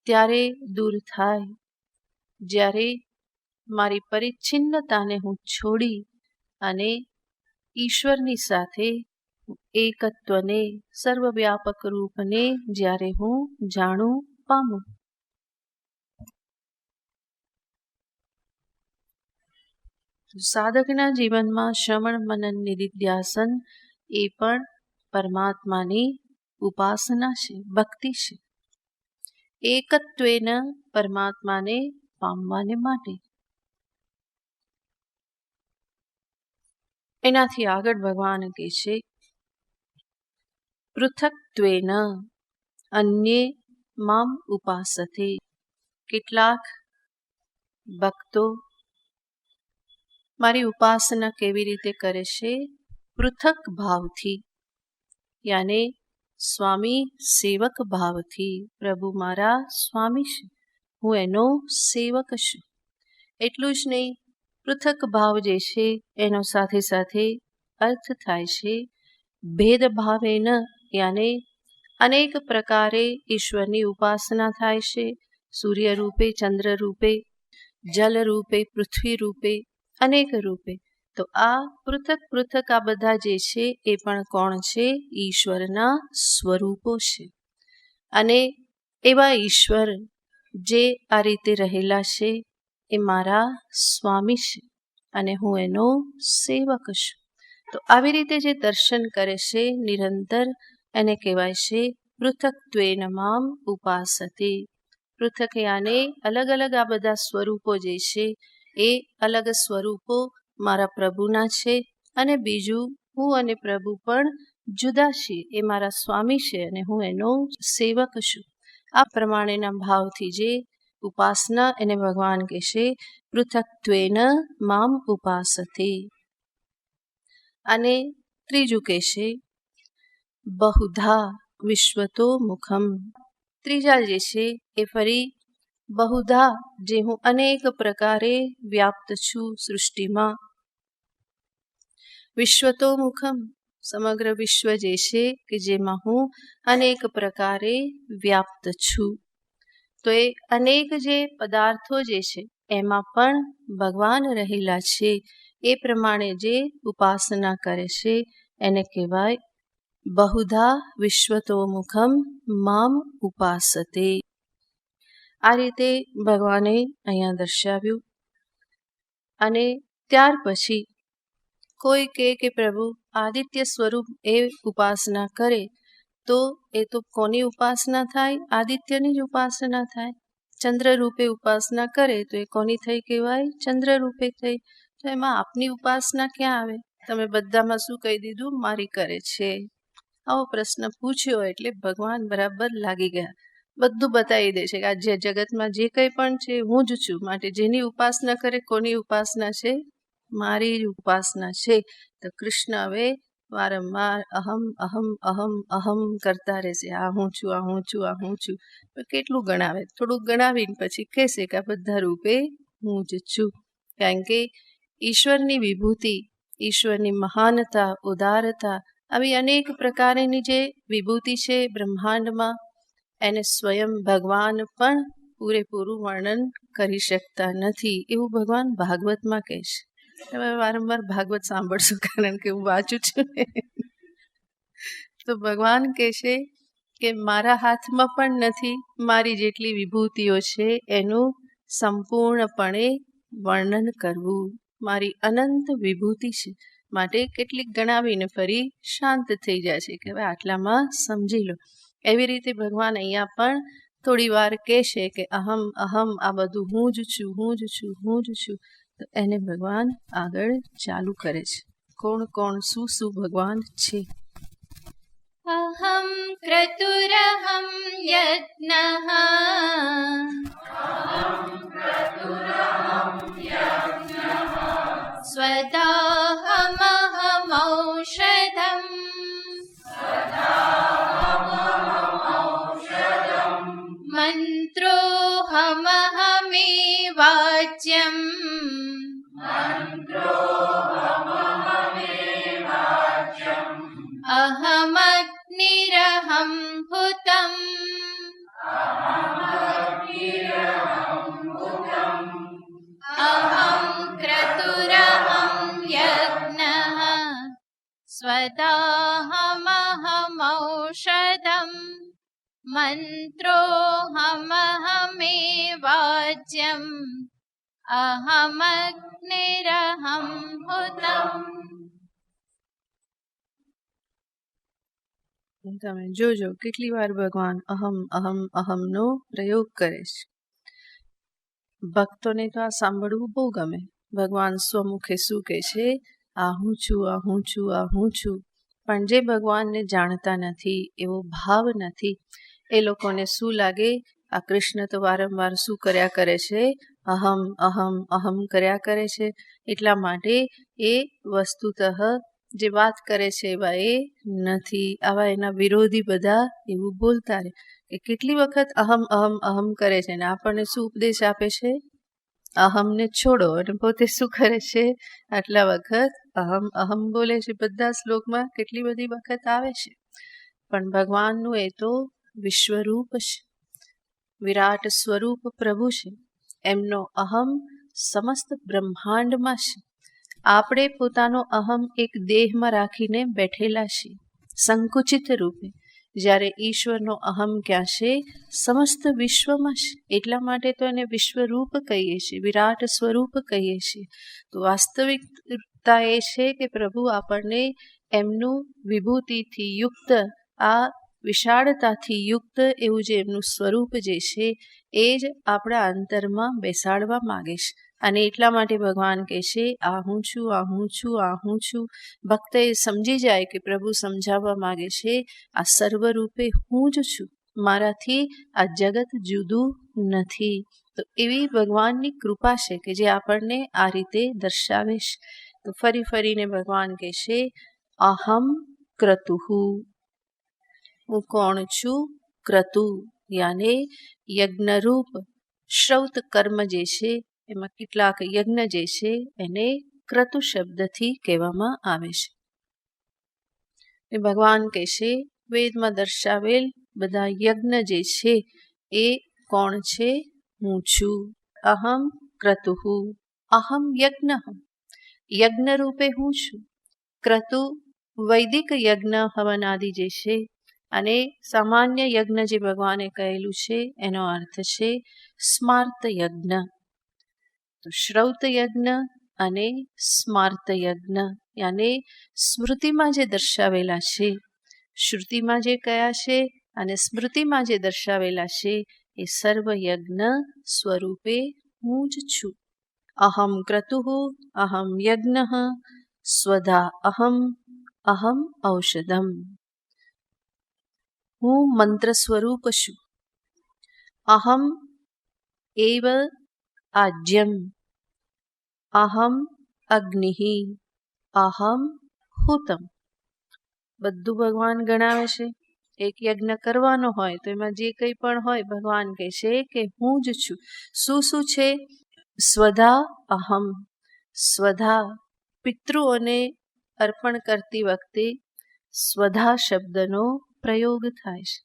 ત્યારે દૂર થાય જ્યારે મારી પરિચ્છિન્નતાને હું છોડી અને ઈશ્વરની સાથે એકત્વને, સર્વવ્યાપક રૂપને જ્યારે હું જાણું પામું. સાધકના જીવનમાં શ્રવણ, મનન, નિધિધ્યાસન એ પણ પરમાત્માની ઉપાસના છે, ભક્તિ છે. એકત્વેન પરમાત્માને પામવાને માટે. એનાથી આગળ ભગવાન કહે છે પૃથક્ત્વેન અન્યે મામ ઉપાસતે. કેટલાક ભક્તો મારી ઉપાસના કેવી રીતે કરે છે? પૃથક ભાવથી, યાને સ્વામી સેવક ભાવથી. પ્રભુ મારા સ્વામી છે, હું એનો સેવક છું. એટલું જ નહીં, પૃથક ભાવ જે છે એનો સાથે સાથે અર્થ થાય છે ભેદભાવેન, યાને અનેક પ્રકારે ઈશ્વરની ઉપાસના થાય છે. સૂર્ય રૂપે, ચંદ્ર રૂપે, જલ રૂપે, પૃથ્વી રૂપે, અનેક રૂપે. તો આ પૃથક પૃથક આ બધા જે છે એ પણ કોણ છે? ઈશ્વરના સ્વરૂપો છે. અને એવા ઈશ્વર જે આ રીતે રહેલા છે એ મારા સ્વામી છે અને હું એનો સેવક છું. તો આવી રીતે જે દર્શન કરે છે નિરંતર, એને કહેવાય છે પૃથક્ત્વેન મામ ઉપાસતે. પૃથક યાને અલગ અલગ આ બધા સ્વરૂપો જે છે એ અલગ સ્વરૂપો મારા પ્રભુના છે. અને બીજું, હું અને પ્રભુ પણ જુદા છીએ. એ મારા સ્વામી છે અને હું એનો સેવક છું. આ પ્રમાણેના ભાવથી જે ઉપાસના એને ભગવાન કહેશે પૃથક્ત્વેન મામ ઉપાસતે. અને ત્રીજું કહેશે બહુધા વિશ્વતો મુખમ. ત્રીજા જે છે એ ફરી બહુધા, જે હું અનેક પ્રકારે વ્યાપ્ત છું સૃષ્ટિમાં. વિશ્વતો મુખમ, સમગ્ર વિશ્વ જે છે કે જેમાં હું અનેક પ્રકારે વ્યાપ્ત છું. તો એ અનેક જે પદાર્થો જે છે એમાં પણ ભગવાન રહેલા છે. એ પ્રમાણે જે ઉપાસના કરે છે એને કહેવાય બહુધા વિશ્વતો મુખમ મામ ઉપાસતે. આ રીતે ભગવાને અહીંયા દર્શાવ્યું. અને ત્યાર પછી કોઈ કહે કે પ્રભુ આદિત્ય સ્વરૂપ એ ઉપાસના કરે તો એ તો કોની ઉપાસના થાય? આદિત્યની જ ઉપાસના થાય. ચંદ્ર રૂપે ઉપાસના કરે તો એ કોની થઈ કહેવાય? ચંદ્ર રૂપે થઈ. તો એમાં આપની ઉપાસના ક્યાં આવે? તમે બધામાં શું કહી દીધું? મારી કરે છે. આવો પ્રશ્ન પૂછ્યો એટલે ભગવાન બરાબર લાગી ગયા. બધું બતાવી દે છે કે આ જે જગતમાં જે કંઈ પણ છે હું જ છું. માટે જેની ઉપાસના કરે, કોની ઉપાસના છે? મારી જ ઉપાસના છે. તો કૃષ્ણ હવે વારંવાર અહમ અહમ અહમ અહમ કરતા રહેશે. આ હું છું, આ હું છું, આ હું છું. કેટલું ગણાવે? થોડુંક ગણાવીને પછી કહેશે કે આ બધા રૂપે હું જ છું. કારણ કે ઈશ્વરની વિભૂતિ, ઈશ્વરની મહાનતા, ઉદારતા, આવી અનેક પ્રકારની જે વિભૂતિ છે બ્રહ્માંડમાં, એને સ્વયં ભગવાન પણ પૂરેપૂરું વર્ણન કરી શકતા નથી. એવું ભગવાન ભાગવતમાં કહે છે. તમે વારંવાર ભાગવત સાંભળશો કારણ કે હું વાંચું છું ને. તો ભગવાન કહે છે કે મારા હાથમાં પણ નથી મારી જેટલી વિભૂતિઓ છે એનું સંપૂર્ણપણે વર્ણન કરવું. મારી અનંત વિભૂતિ છે. માટે કેટલીક ગણાવીને ફરી શાંત થઈ જાય છે કે હવે આટલામાં સમજી લો. એવી રીતે ભગવાન અહીંયા પણ થોડી વાર કહેશે કે અહમ અહમ, આ બધું હું જ છું, હું જ છું, હું જ છું. તો એને ભગવાન આગળ ચાલુ કરે છે. કોણ કોણ શું શું ભગવાન છે? અહમ ક્રતુરહમ યજ્ઞઃ સ્વદાહમહમૌષધમ મંત્રોહમહમેવાચ્યમ અહમગ્નિરહમ હુતમ અહમ ક્રતુરહમ યજ્ઞઃ સ્વદાહમહમૌષધમ મંત્રોહમહમેવાચ્યમ અહમગ્નિરહમ હુતમ. તમે જોજો કેટલી વાર ભગવાન અહમ અહમ અહમનો પ્રયોગ કરે છે. ભક્તોને તો આ સાંભળવું બહુ ગમે. ભગવાન સ્વમુખે શું કહે છે? આ હું છું, આ હું છું, આ હું છું. પણ જે ભગવાનને જાણતા નથી, એવો ભાવ નથી, એ લોકોને શું લાગે? આ કૃષ્ણ તો વારંવાર શું કર્યા કરે છે? અહમ અહમ અહમ કર્યા કરે છે. એટલા માટે એ વસ્તુતઃ જે વાત કરે છે એવા એ નથી. આવા એના વિરોધી બધા એવું બોલતા રહે કે કેટલી વખત અહમ અહમ અહમ કરે છે ને આપણને શું ઉપદેશ આપે છે? અહમને છોડો. અને પોતે શું કરે છે? આટલા વખત અહમ અહમ બોલે છે. બધા શ્લોકમાં કેટલી બધી વખત આવે છે. પણ ભગવાનનું એ તો વિશ્વરૂપ છે, વિરાટ સ્વરૂપ પ્રભુ છે. એમનો અહમ સમસ્ત બ્રહ્માંડમાં છે. આપણે પોતાનો અહમ એક દેહમાં રાખીને બેઠેલા છીએ સંકુચિત રૂપે. જ્યારે ઈશ્વરનો અહમ ક્યાં છે? સમસ્ત વિશ્વમાં છે. એટલા માટે તો એને વિશ્વરૂપ કહીએ છીએ, વિરાટ સ્વરૂપ કહીએ છીએ. તો વાસ્તવિકતા એ છે કે પ્રભુ આપણને એમનું વિભૂતિથી યુક્ત, આ વિશાળતાથી યુક્ત એવું જે એમનું સ્વરૂપ જે છે એ જ આપણા અંતરમાં બેસાડવા માગે છે. અને એટલા માટે ભગવાન કહે છે આ હું છું, આ હું છું, આ હું છું. ભક્ત એ સમજી જાય કે પ્રભુ સમજાવવા માગે છે આ સર્વરૂપે હું જ છું, મારાથી આ જગત જુદું નથી. તો એવી ભગવાનની કૃપા છે કે જે આપણને આ રીતે દર્શાવે છે. તો ફરી ફરીને ભગવાન કહે છે અહમ ક્રતુહુ. હું કોણ છું? ક્રતુ યાને યજ્ઞરૂપ શ્રૌત કર્મ જે છે એમાં કેટલાક યજ્ઞ જે છે એને ક્રતુ શબ્દથી કહેવામાં આવે છે. ભગવાન કહેશે વેદમાં દર્શાવેલ બધા યજ્ઞ જે છે એ કોણ છે? હું છું. અહમ ક્રતુહુ. અહમ યજ્ઞ. યજ્ઞ રૂપે હું છું. ક્રતુ વૈદિક યજ્ઞ હવન આદિ જે છે અને સામાન્ય યજ્ઞ જે ભગવાને કહેલું છે એનો અર્થ છે સ્માર્ત યજ્ઞ. તો શ્રૌત યજ્ઞ અને સ્માર્ત યજ્ઞ યાને સ્મૃતિમાં જે દર્શાવેલા છે, શ્રુતિમાં જે કયા છે અને સ્મૃતિમાં જે દર્શાવેલા છે એ સર્વ યજ્ઞ સ્વરૂપે હું જ છું. અહમ ક્રતુઃ અહમ યજ્ઞ સ્વધા અહમ અહમ ઔષધમ. હું મંત્ર સ્વરૂપ છું. અહમ એવ આજ્યમ અહમ અગ્નિ અહમ હુતમ. બધું ભગવાન ગણાવે છે. એક યજ્ઞ કરવાનો હોય તો એમાં જે કંઈ પણ હોય ભગવાન કહે છે કે હું જ છું. શું શું છે? સ્વધા અહમ. સ્વધા પિતૃઓને અર્પણ કરતી વખતે સ્વધા શબ્દનો પ્રયોગ થાય છે.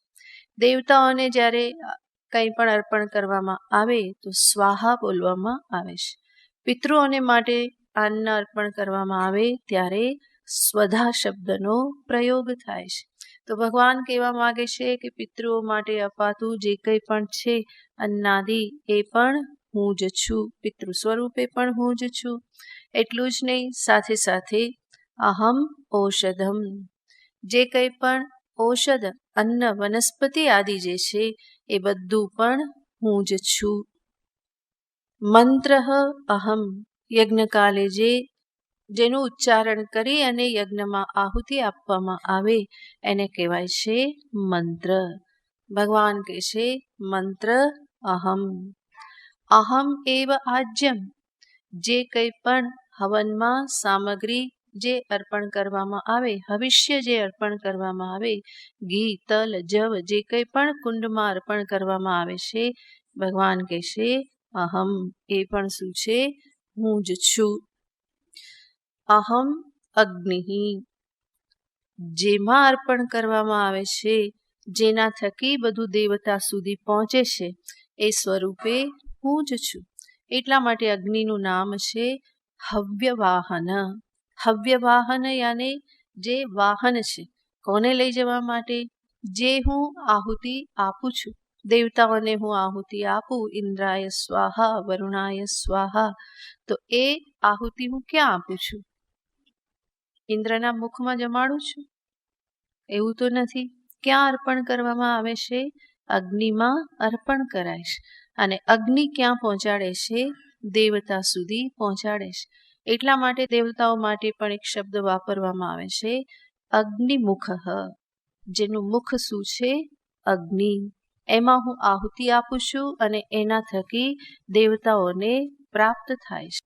દેવતાઓને જ્યારે કંઈ પણ અર્પણ કરવામાં આવે તો સ્વાહા બોલવામાં આવે છે. પિતૃઓને માટે અન્ન અર્પણ કરવામાં આવે ત્યારે સ્વધા શબ્દનો પ્રયોગ થાય છે. તો ભગવાન કહેવા માગે છે કે પિતૃઓ માટે અપાતું જે કંઈ પણ છે અન્નાદિ એ પણ હું જ છું. પિતૃ સ્વરૂપે પણ હું જ છું. એટલું જ નહીં, સાથે સાથે અહમ ઔષધમ. જે કંઈ પણ ઔષધ અન્ન વનસ્પતિ આદિ જે છે એ બધું પણ હું જ છું. મંત્ર અહમ. યજ્ઞકાલે જેનું ઉચ્ચારણ કરી અને યજ્ઞમાં આહુતિ આપવામાં આવે એને કહેવાય છે મંત્ર. ભગવાન કહે છે મંત્ર અહમ. અહમ એવ આજ્યમ. જે કંઈ પણ હવનમાં સામગ્રી જે અર્પણ કરવામાં આવે, હવિષ્ય જે અર્પણ કરવામાં આવે, ઘી તલ જવ જે કંઈ પણ કુંડમાં અર્પણ કરવામાં આવે છે ભગવાન કહે છે અહમ. એ પણ શું છે? હું જ છું. અહમ અગ્નિ. જેમાં અર્પણ કરવામાં આવે છે, જેના થકી બધું દેવતા સુધી પહોંચે છે એ સ્વરૂપે હું જ છું. એટલા માટે અગ્નિનું નામ છે હવ્યવાહન. હવ્યવાહન યાને જે વાહન છે કોને લઈ જવા માટે? જે હું આહુતિ આપું છું, દેવતાઓને હું આહુતિ આપું, ઇન્દ્રાય સ્વાહા વરુણાય સ્વાહા, તો એ આહુતિ હું ક્યાં આપું છું? ઇન્દ્રના મુખમાં જમાડું છું? એવું તો નથી. ક્યાં અર્પણ કરવામાં આવે છે? અગ્નિમાં અર્પણ કરાય છે. અને અગ્નિ ક્યાં પહોંચાડે છે? દેવતા સુધી પહોંચાડે છે. એટલા માટે દેવતાઓ માટે પણ એક શબ્દ વાપરવામાં આવે છે અગ્નિમુખ. જેનું મુખ શું છે? અગ્નિ. એમાં હું આહુતિ આપું છું અને એના થકી દેવતાઓને પ્રાપ્ત થાય છે.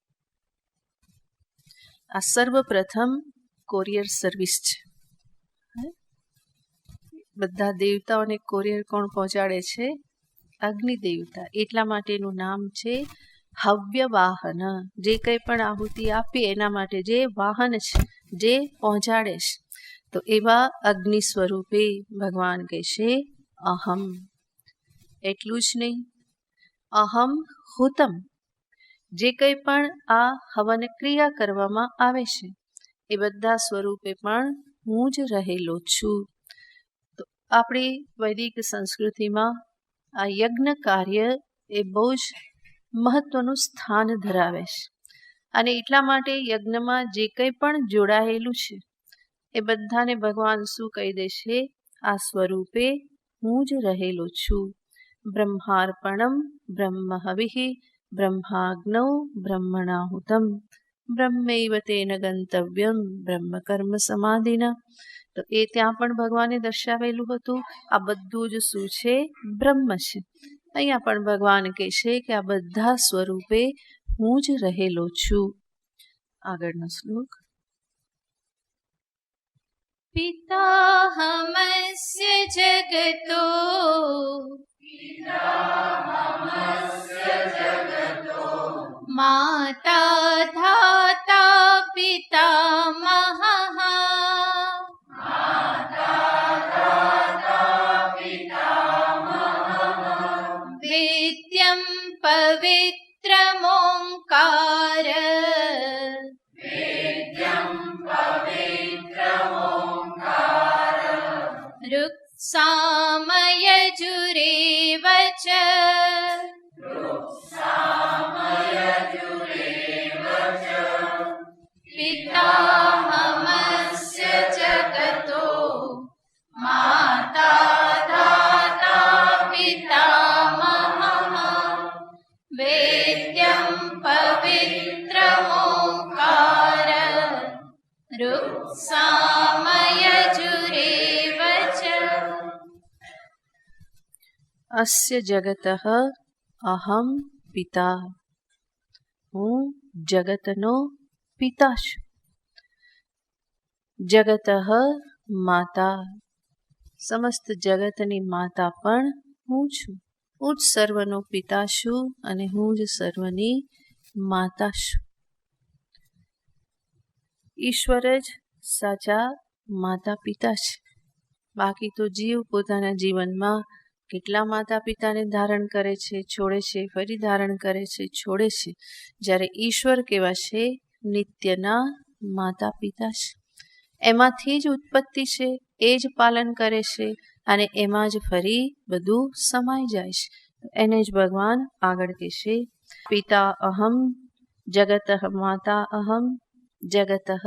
આ સર્વપ્રથમ કોરિયર સર્વિસ છે. બધા દેવતાઓને કોરિયર કોણ પહોંચાડે છે? અગ્નિ દેવતા. એટલા માટેનું નામ છે હવ્ય વાહન. જે કંઈ પણ આહુતિ આપી એના માટે જે વાહન છે, જે પહોંચાડે છે, તો એવા અગ્નિ સ્વરૂપે ભગવાન કહેશે અહમ. એટલું જ નહીં, અહમ હુતમ. જે કંઈ પણ આ હવન ક્રિયા કરવામાં આવે છે એ બધા સ્વરૂપે પણ હું જ રહેલો છું. તો આપણી વૈદિક સંસ્કૃતિમાં આ યજ્ઞ કાર્ય એ બહુ જ મહત્વનું સ્થાન ધરાવે છે. અને એટલા માટે યજ્ઞમાં જે કંઈ પણ જોડાયેલું છે એ બધાને ભગવાન શું કહી દેશે? આ સ્વરૂપે હું જ રહેલો છું. બ્રહ્માર્પણમ બ્રહ્મ હવિઃ બ્રહ્માગ્નૌ બ્રહ્મણાહુતમ બ્રહ્મૈવ તેન ગંતવ્યમ બ્રહ્મ કર્મ સમાધિના. તો એ ત્યાં પણ ભગવાને દર્શાવેલું હતું. આ બધું જ શું છે? બ્રહ્મ છે. અહીંયા પણ ભગવાન કહેશે કે આ બધા સ્વરૂપે હું જ રહેલો છું. આગળનો શ્લોક. પિતાહમસ્ય જગતો માતા ધાતા પિતામહઃ વેદ્યં પવિત્રમોંકાર ऋक्सामयजुरेव च पिताहमस्य जगतो माता धाता पितामहः वेद्यं पवित्रमोंकार ऋक्सामयजुरेव च. અસ્ય જગતઃ અહમ પિતા. હું જગતનો પિતા છું. જગતઃ માતા. સમસ્ત જગતની માતા પણ હું છું. હું જ સર્વનો પિતા છું અને હું જ સર્વની માતા છું. ઈશ્વર જ સાચા માતા પિતા છે. બાકી તો જીવ પોતાના જીવનમાં કેટલા માતા પિતાને ધારણ કરે છે, છોડે છે, ફરી ધારણ કરે છે, છોડે છે. જ્યારે ઈશ્વર કેવા છે? નિત્યના માતા પિતા છે. એમાંથી જ ઉત્પત્તિ છે, એ જ પાલન કરે છે અને એમાં જ ફરી બધું સમાઈ જાય છે. એને જ ભગવાન આગળ કહેશે પિતા અહમ જગતઃ માતા અહમ જગતઃ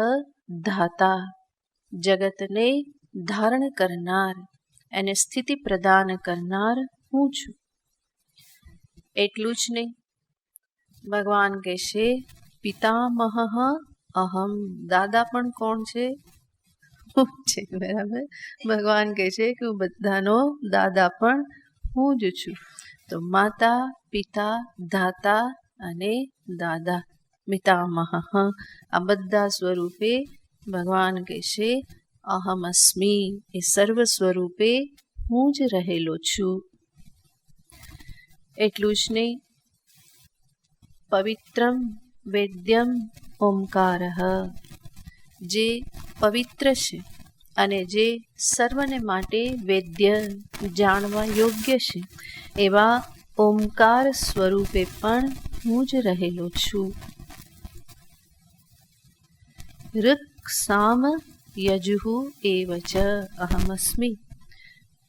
ધાતા. જગતને ધારણ કરનાર, એને સ્થિતિ પ્રદાન કરનાર હું છું. એટલું જ નહીં, ભગવાન કહેશે પિતામહઃ અહમ. દાદા પણ કોણ છે? હું છે. બરાબર. ભગવાન કહે છે કે હું બધાનો દાદા પણ હું જ છું. તો માતા, પિતા, ધાતા અને દાદા, પિતામહઃ, આ બધા સ્વરૂપે ભગવાન કહેશે અહમ અસ્મિ. એ સર્વ સ્વરૂપે હું જ રહેલો છું. એટલું જ નહીં, પવિત્રમ વેદ્યમ ઓમકારઃ. જે પવિત્ર છે અને જે સર્વને માટે વેદ્ય, જાણવા યોગ્ય છે એવા ઓમકાર સ્વરૂપે પણ હું જ રહેલો છું. ઋક સામ યજુઃ એવ ચ અહમસ્મિ.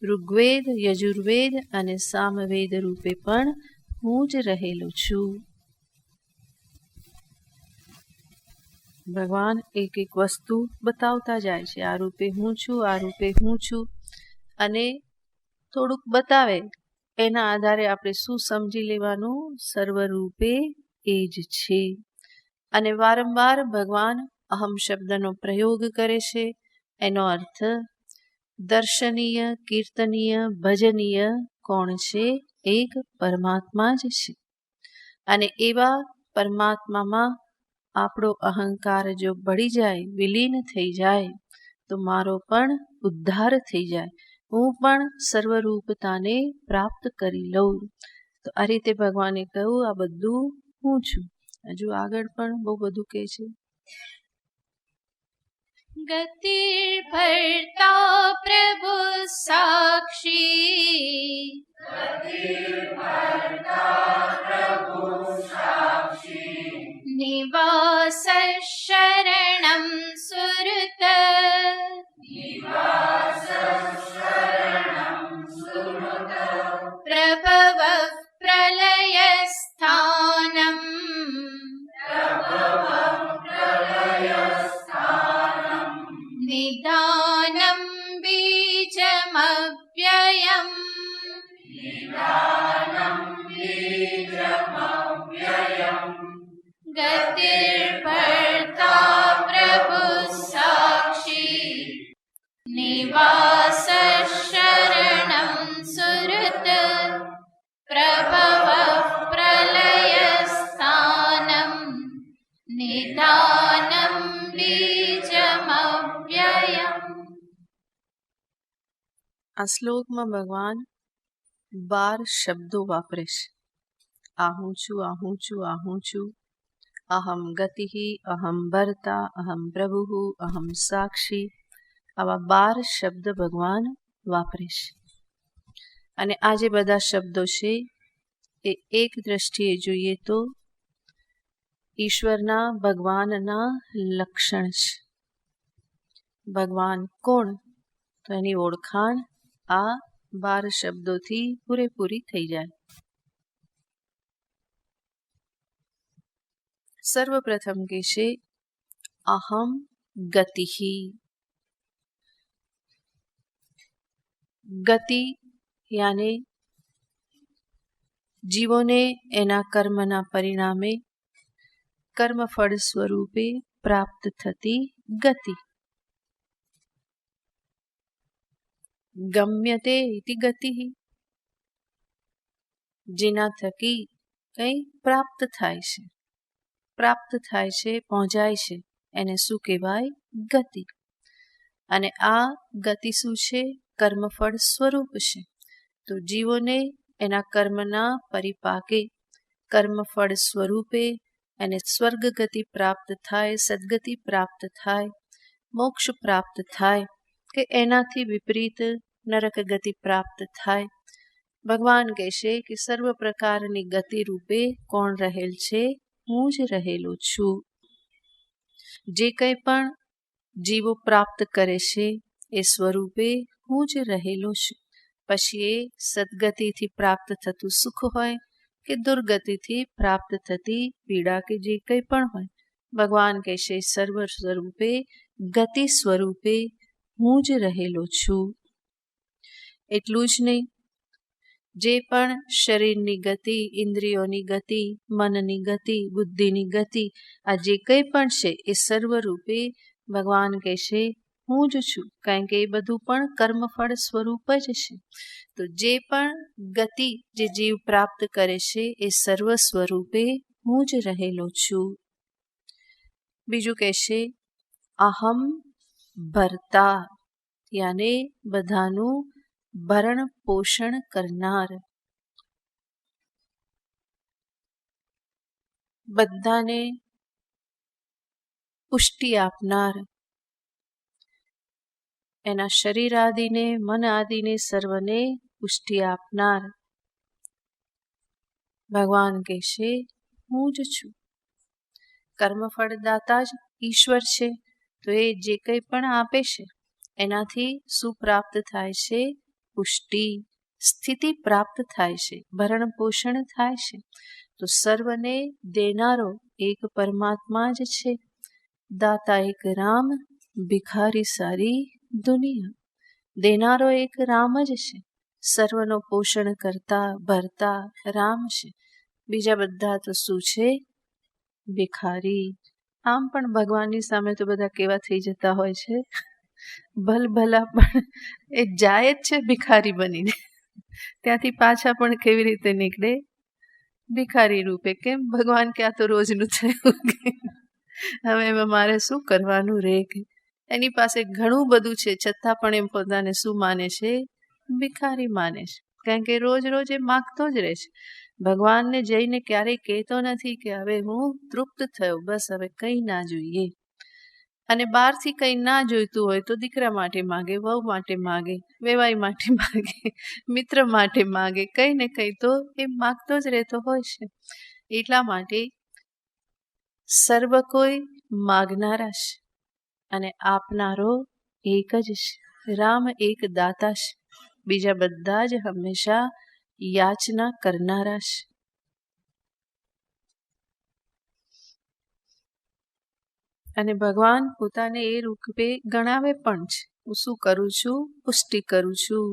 ઋગ્વેદ, યજુર્વેદ અને સામવેદ રૂપે પણ હું જ રહેલો છું. ભગવાન એક એક વસ્તુ બતાવતા જાય છે. આ રૂપે હું છું, આ રૂપે હું છું. અને થોડુંક બતાવે એના આધારે આપણે શું સમજી લેવાનું? સર્વરૂપે એ જ છે. અને વારંવાર ભગવાન અહમ શબ્દનો પ્રયોગ કરે છે. એનો અર્થ દર્શનીય, કીર્તનીય, ભજનીય કોણ છે? એક પરમાત્મા જ છે. અને એવા પરમાત્મામાં આપણો અહંકાર જો બળી જાય, વિલીન થઈ જાય, તો મારો પણ ઉદ્ધાર થઈ જાય, હું પણ સર્વરૂપતાને પ્રાપ્ત કરી લઉં. તો આ રીતે ભગવાને કહ્યું, આ બધું હું છું. હજુ આગળ પણ બહુ બધું કહે છે. ગતિર્ભર્તા પ્રભુ સાક્ષી, નિવાસ શરણમ સુરત, પ્રભવ પ્રલય સ્થાનમ, નિદાનમ બીજમવ્યયમ, ગતિર્ભર્તા પ્રભુ સાક્ષી, નિવાસ શરણમ સુરત, પ્રભવ પ્રલય સ્થાનમ, નિદાનમ બીજમવ્યયમ. આ શ્લોકમાં ભગવાન 12 શબ્દો વાપરે છે. આ હું છું, આ હું છું, આ હું છું. અહમ ગતિ, અહમ ભર્તા, અહમ પ્રભુ, અહમ સાક્ષી. આવા 12 શબ્દ ભગવાન વાપરે છે. અને આ જે બધા શબ્દો છે એ એક દ્રષ્ટિએ જોઈએ તો ઈશ્વરના, ભગવાનના લક્ષણ છે. ભગવાન કોણ? તો એની ઓળખાણ આ 12 શબ્દોથી પૂરેપૂરી થઈ જાય. સર્વપ્રથમ કે છે અહમ ગતિ. ગતિ યાને જીવોને એના કર્મના પરિણામે કર્મફળ સ્વરૂપે પ્રાપ્ત થતી ગતિ. ગમ્યતે ઇતિ ગતિ, જેના થકી કંઈ પ્રાપ્ત થાય છે, પહોંચાય છે, એને શું કહેવાય? ગતિ. અને આ ગતિ શું છે? કર્મફળ સ્વરૂપ છે. તો જીવોને એના કર્મના પરિપાકે કર્મફળ સ્વરૂપે એને સ્વર્ગ ગતિ પ્રાપ્ત થાય, સદગતિ પ્રાપ્ત થાય, મોક્ષ પ્રાપ્ત થાય, કે એનાથી વિપરીત નરક ગતિ પ્રાપ્ત થાય. ભગવાન કહેશે કે સર્વ પ્રકારની ગતિ રૂપે કોણ રહેલ છે? હું જ રહેલો છું. જે કંઈ પણ જીવો પ્રાપ્ત કરે છે એ સ્વરૂપે હું જ રહેલો છું. પછી એ સદગતિથી પ્રાપ્ત થતું સુખ હોય કે દુર્ગતિથી પ્રાપ્ત થતી પીડા કે જે કંઈ પણ હોય, ભગવાન કહેશે સર્વ સ્વરૂપે, ગતિ સ્વરૂપે હું જ રહેલો છું. એટલું જ નહીં, જે પણ શરીરની ગતિ, ઇન્દ્રિયોની ગતિ, મનની ગતિ, બુદ્ધિની ગતિ, આ જે કંઈ પણ છે એ સર્વરૂપે ભગવાન કહેશે હું જ છું. કારણ કે એ બધું પણ કર્મફળ સ્વરૂપ જ છે. તો જે પણ ગતિ જે જીવ પ્રાપ્ત કરે છે એ સર્વ સ્વરૂપે હું જ રહેલો છું. બીજું કહેશે અહમ ભર્તા, યાને બધાનું ભરણ પોષણ કરનાર, બધાને પુષ્ટિ આપનાર, એના શરીર આદિને, મન આદિને, સર્વને પુષ્ટિ આપનાર. ભગવાન કહેશે હું જ છું. કર્મફળ દાતા જ ઈશ્વર છે. તો એ જે કંઈ પણ આપે છે એનાથી શું પ્રાપ્ત થાય છે? પુષ્ટિ, સ્થિતિ પ્રાપ્ત થાય છે, ભરણ પોષણ થાય છે. તો સર્વને દેનારો એક પરમાત્મા જ છે. દાતા એક રામ, ભિખારી સારી દુનિયા. દેનારો એક રામ જ છે. સર્વનો પોષણ કરતા, ભરતા રામ છે. બીજા બધા તો શું છે? ભિખારી. આમ પણ ભગવાનની સામે તો બધા કેવા થઈ જતા હોય છે, ભલભલા પણ એ જાય જ છે ભિખારી બનીને. ત્યાંથી પાછા પણ કેવી રીતે નીકળે? ભિખારી રૂપે. કેમ? ભગવાન કે આ તો રોજનું થયું કે હવે એમાં મારે શું કરવાનું રે કે. એની પાસે ઘણું બધું છે છતાં પણ એમ પોતાને શું માને છે? ભિખારી માને છે. કારણ કે રોજ રોજ એ માગતો જ રહે છે. ભગવાનને જઈને ક્યારેય કહેતો નથી કે હવે હું તૃપ્ત થયો, બસ હવે કંઈ ના જોઈએ. અને બહારથી કંઈ ના જોઈતું હોય તો દીકરા માટે માગે, વહુ માટે માગે, વેવાઈ માટે માગે, મિત્ર માટે માગે, કંઈ ને કંઈ તો એ માગતો જ રહેતો હોય છે. એટલા માટે સર્વ કોઈ માગનારા છે અને આપનારો એક જ છે. રામ એક દાતા છે, બીજા બધા જ હંમેશા યાચના કરનારા છે. અને ભગવાન પોતાને એ રૂપે ગણાવે પણ છે. હું શું કરું છું? પુષ્ટિ કરું છું,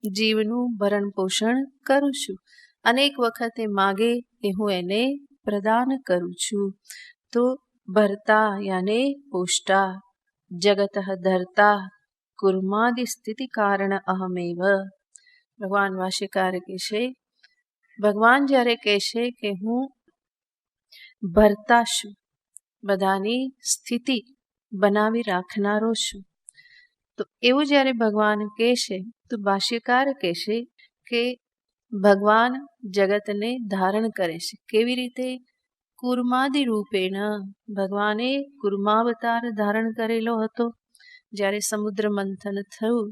જીવનું ભરણ પોષણ કરું છું. અનેક વખતે માગે કે હું એને પ્રદાન કરું છું. તો ભરતા યાને પોષ્ટા જગત ધરતા કુર્માદિ સ્થિતિ કારણ અહમેવ. ભગવાન વાષ્યકાર કહેશે, ભગવાન જ્યારે કહેશે કે હું ભરતા છું, બધાની સ્થિતિ બનાવી રાખનારો છું, તો એવું જ્યારે ભગવાન કહેશે તો ભાષ્યકાર કહેશે કે ભગવાન જગતને ધારણ કરે છે. કેવી રીતે? કુર્માદિ રૂપેણ. ભગવાને કુર્માવતાર ધારણ કરેલો હતો. જ્યારે સમુદ્ર મંથન થયું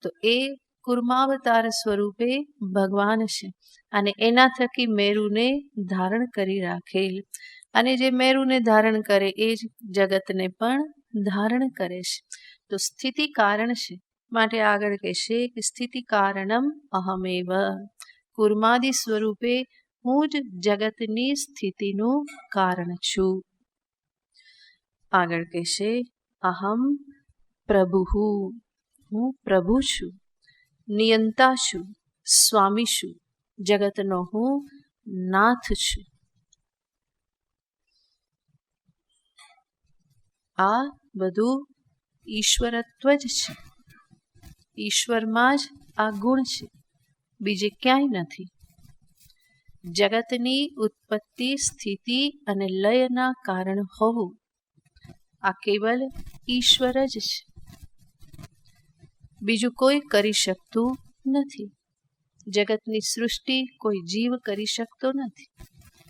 તો એ કુર્માવતાર સ્વરૂપે ભગવાન છે અને એના થકી મેરુને ધારણ કરી રાખેલ. અને જે મેરુને ધારણ કરે એ જ જગતને પણ ધારણ કરે છે. તો સ્થિતિ કારણ છે. માટે આગળ કહેશે કે સ્થિતિ કારણમ અહમેવ. કુર્માદિ સ્વરૂપે હું જ જગતની સ્થિતિનું કારણ છું. આગળ કહેશે અહમ પ્રભુ. હું પ્રભુ છું, નિયંતા છું, સ્વામી છું, જગતનો હું નાથ છું. આ બધું ઈશ્વરત્વ જ છે. ઈશ્વરમાં જ આ ગુણ છે, બીજે ક્યાંય નથી. જગતની ઉત્પત્તિ, સ્થિતિ અને લયના કારણ હોવું આ કેવલ ઈશ્વર જ છે. બીજું કોઈ કરી શકતું નથી. જગતની સૃષ્ટિ કોઈ જીવ કરી શકતો નથી.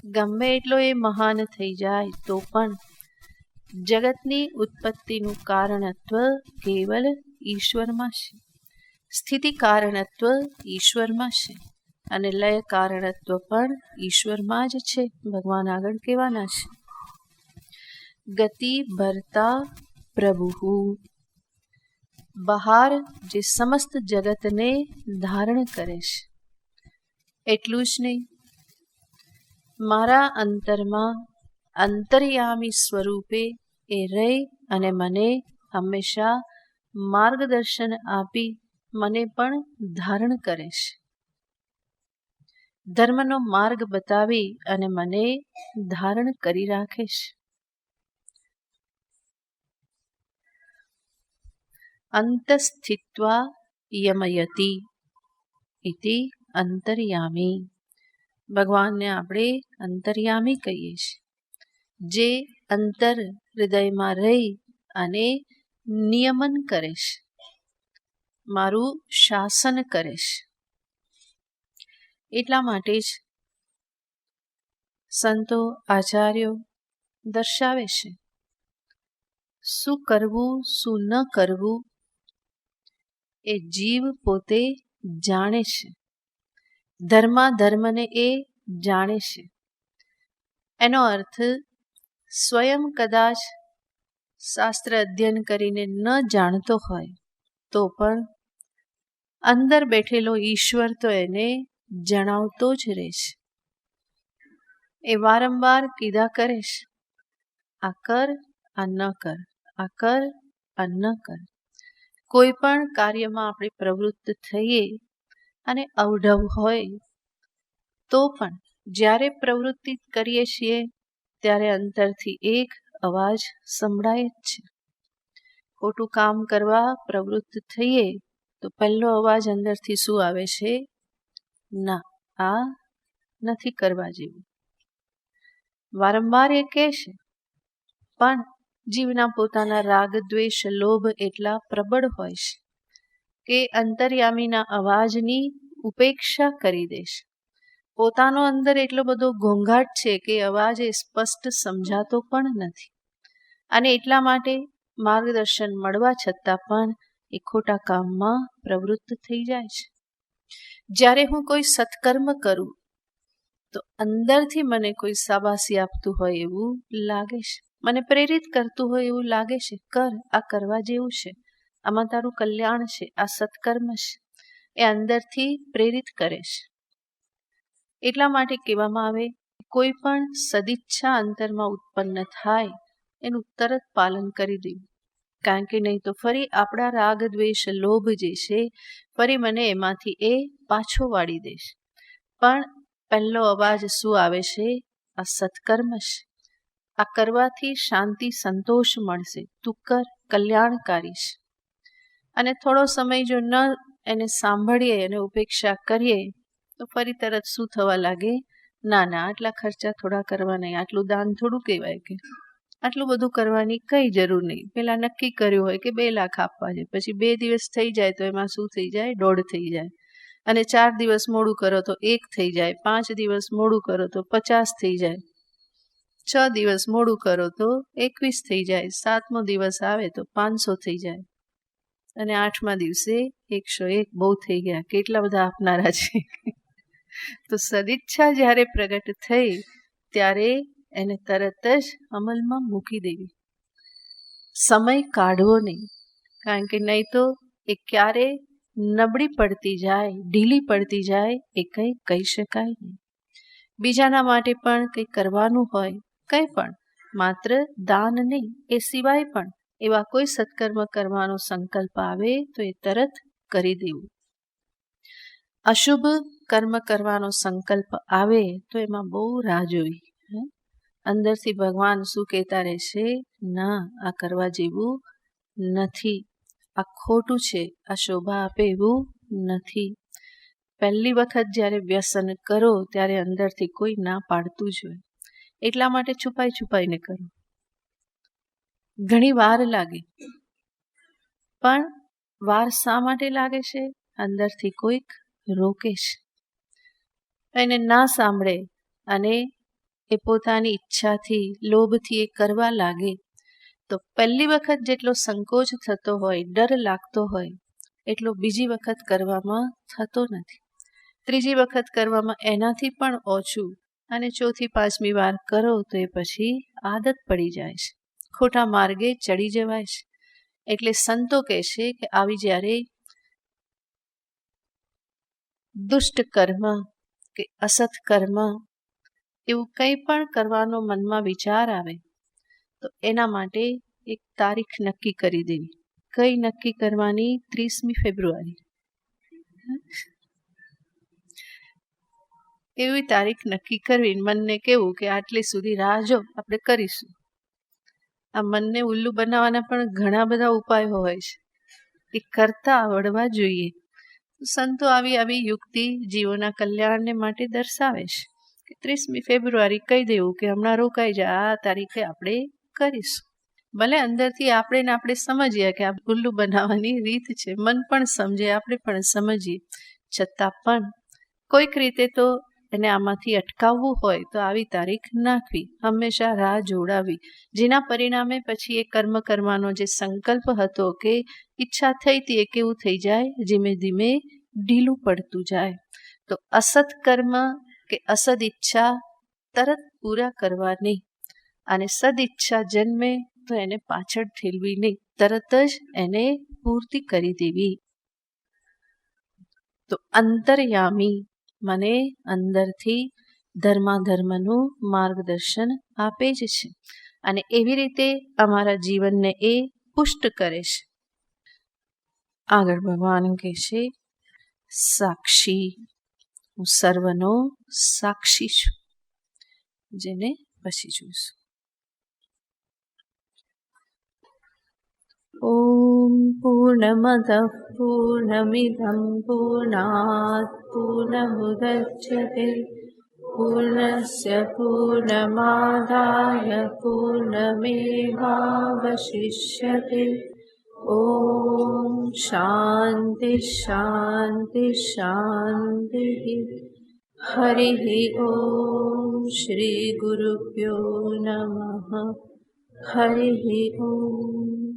ગમે એટલો એ મહાન થઈ જાય તો પણ જગતની ઉત્પત્તિનું કારણત્વ કેવલ ઈશ્વરમાં છે. સ્થિતિ કારણત્વ ઈશ્વરમાં છે અને લય કારણત્વ પણ ઈશ્વરમાં જ છે. ભગવાન આગળ કહેવાના છે. ગતિ ભરતા પ્રભુ. બહાર જે સમસ્ત જગતને ધારણ કરે છે એટલું જ નહીં, મારા અંતરમાં અંતર્યામી સ્વરૂપે એ રહી અને મને હંમેશા માર્ગદર્શન આપી મને પણ ધારણ કરે છે. ધર્મનો માર્ગ બતાવી અને મને ધારણ કરી રાખે છે. અંતસ્થિત્વા યમયતિ ઇતિ અંતર્યામી. ભગવાનને આપણે અંતર્યામી કહીએ છીએ, જે અંતર હૃદયમાં રહી અને નિયમન કરે છે, મારું શાસન કરે છે. એટલા માટે જ સંતો આચાર્યો દર્શાવે છે શું કરવું શું ન કરવું એ જીવ પોતે જાણે છે. ધર્મને એ જાણે છે. એનો અર્થ સ્વયં કદાચ શાસ્ત્ર અધ્યયન કરીને ન જાણતો હોય તો પણ અંદર બેઠેલો ઈશ્વર તો એને જણાવતો જ રહે છે. એ વારંવાર કીધા કરે છે, આ કર, આ ન કર, આ કર, આ ન કર. કોઈ પણ કાર્યમાં આપણે પ્રવૃત્ત થઈએ અને અવઢવ હોય તો પણ જ્યારે પ્રવૃત્તિ કરીએ છીએ ત્યારે અંતરથી એક અવાજ સંભળાય જ છે. ખોટું કામ કરવા પ્રવૃત્ત થઈએ તો પહેલો અવાજ અંદરથી શું આવે છે? ના, આ નથી કરવા જેવું. વારંવાર એ કહેશે, પણ જીવના પોતાના રાગ, દ્વેષ, લોભ એટલા પ્રબળ હોય છે કે અંતર્યામીના અવાજની ઉપેક્ષા કરી દેશે. પોતાનો અંદર એટલો બધો ઘોંઘાટ છે કે અવાજ એ સ્પષ્ટ સમજાતો પણ નથી. અને એટલા માટે માર્ગદર્શન મળવા છતાં પણ એ ખોટા કામમાં પ્રવૃત્ત થઈ જાય છે. જ્યારે હું કોઈ સત્કર્મ કરું તો અંદરથી મને કોઈ શાબાશી આપતું હોય એવું લાગે છે, મને પ્રેરિત કરતું હોય એવું લાગે છે, કર, આ કરવા જેવું છે, આમાં તારું કલ્યાણ છે, આ સત્કર્મ છે. એ અંદરથી પ્રેરિત કરે છે. એટલા માટે કહેવામાં આવે, કોઈ પણ સદિચ્છા અંતરમાં ઉત્પન્ન થાય એનું તરત પાલન કરી દેવું. કારણ કે નહીં તો ફરી આપણા રાગ, દ્વેષ, લોભ જે છે ફરી મને એમાંથી એ પાછો વાળી દેશે. પણ પહેલો અવાજ શું આવે છે? આ સત્કર્મ છે. આ કરવાથી શાંતિ, સંતોષ મળશે. તું કર, કલ્યાણકારી છે. અને થોડો સમય જો ન એને સાંભળીએ અને ઉપેક્ષા કરીએ તો ફરી તરત શું થવા લાગે? ના, આટલા ખર્ચા થોડા કરવા નહીં, આટલું દાન થોડું કહેવાય, કે આટલું બધું કરવાની કઈ જરૂર નહીં. પેલા નક્કી કર્યું હોય કે 2 લાખ આપવા છે, પછી 2 દિવસ થઈ જાય તો એમાં શું થઈ જાય? 1.5 થઈ જાય. અને 4 દિવસ મોડું કરો તો 1 થઈ જાય. 5 દિવસ મોડું કરો તો 50 થઈ જાય. 6 દિવસ મોડું કરો તો 21 થઈ જાય. 7મો દિવસ આવે તો 500 થઈ જાય. અને 8મા દિવસે 101. બહુ થઈ ગયા. કેટલા બધા આપનારા છે. તો સદિચ્છા જ્યારે પ્રગટ થઈ ત્યારે એને તરત જ અમલમાં મૂકી દેવી. સમય કાઢવો નહીં, કારણ કે નહીં તો એ ક્યારે નબળી પડતી જાય, ઢીલી પડતી જાય, એ કંઈ કહી શકાય નહીં. બીજાના માટે પણ કંઈ કરવાનું હોય, કંઈ પણ, માત્ર દાન નહીં, એ સિવાય પણ એવા કોઈ સત્કર્મ કરવાનો સંકલ્પ આવે તો એ તરત કરી દેવું. અશુભ કર્મ કરવાનો સંકલ્પ આવે તો એમાં બહુ રાહ જોવી. અંદરથી ભગવાન શું કહેતા રહેશે? ના, આ કરવા જેવું નથી, આ ખોટું છે, આ શોભા આપે એવું નથી. પહેલી વખત જ્યારે વ્યસન કરો ત્યારે અંદરથી કોઈ ના પાડતું જ હોય. એટલા માટે છુપાઈને કરો. ઘણી વાર લાગે, પણ વાર શા માટે લાગે છે? અંદરથી કોઈક રોકે છે. એને ના સાંભળે અને એ પોતાની ઈચ્છાથી, લોભથી એ કરવા લાગે તો પહેલી વખત જેટલો સંકોચ થતો હોય, ડર લાગતો હોય, એટલો બીજી વખત કરવામાં થતો નથી. ત્રીજી વખત કરવામાં એનાથી પણ ઓછું. અને ચોથી, 5મી વાર કરો તો એ પછી આદત પડી જાય છે. ખોટા માર્ગે ચડી જવાય છે. એટલે સંતો કહે છે કે આવી જ્યારે દુષ્ટ કર્મ કે અસત કર્મ એવું કંઈ પણ કરવાનો મનમાં વિચાર આવે તો એના માટે એક તારીખ નક્કી કરી દેવી. કઈ નક્કી કરવાની? 30મી ફેબ્રુઆરી. એવી તારીખ નક્કી કરવી. મનને કેવું કે આટલી સુધી રાહ જો, આપણે કરીશું. આ મનને ઉલ્લુ બનાવવાના પણ ઘણા બધા ઉપાયો હોય છે. એ કરતા આવડવા જોઈએ. સંતો આવી યુક્તિ જીવોના કલ્યાણને માટે દર્શાવે છે કે 30મી ફેબ્રુઆરી કહી દેવું કે હમણાં રોકાઈ જાય, આ તારીખે આપણે કરીશું. ભલે અંદરથી આપણે સમજીએ કે આ ઉલ્લુ બનાવવાની રીત છે, મન પણ સમજે, આપણે પણ સમજીએ, છતાં પણ કોઈક રીતે તો એને આમાંથી અટકાવવું હોય તો આવી તારીખ નાખવી, હંમેશા રાહ જોડાવી, જેના પરિણામે પછી એ કર્મ કરવાનો જે સંકલ્પ હતો કે ઈચ્છા થઈ હતી એ કેવું થઈ જાય? ધીમે ધીમે ઢીલું પડતું જાય. તો અસત કર્મ કે અસદ ઈચ્છા તરત પૂરા કરવા નહીં, અને સદઈચ્છા જન્મે તો એને પાછળ ઠેલવી નહીં, તરત જ એને પૂર્તિ કરી દેવી. તો અંતર્યામી મને અંદરથી ધર્માધર્મનું માર્ગદર્શન આપે જ છે, અને એવી રીતે અમારા જીવનને એ પુષ્ટ કરે છે. આગળ ભગવાન કહે છે, સાક્ષી, હું સર્વનો સાક્ષી છું. જેને પછી જોઈશું. ॐ पूर्णमदः पूर्णमिदं पूर्णात् पूर्णमुदच्यते पूर्णस्य पूर्णमादाय पूर्णमेवावशिष्यते। ॐ शान्ति शान्ति शान्तिः। हरिः ॐ श्रीगुरुभ्यो नमः। हरिः ॐ।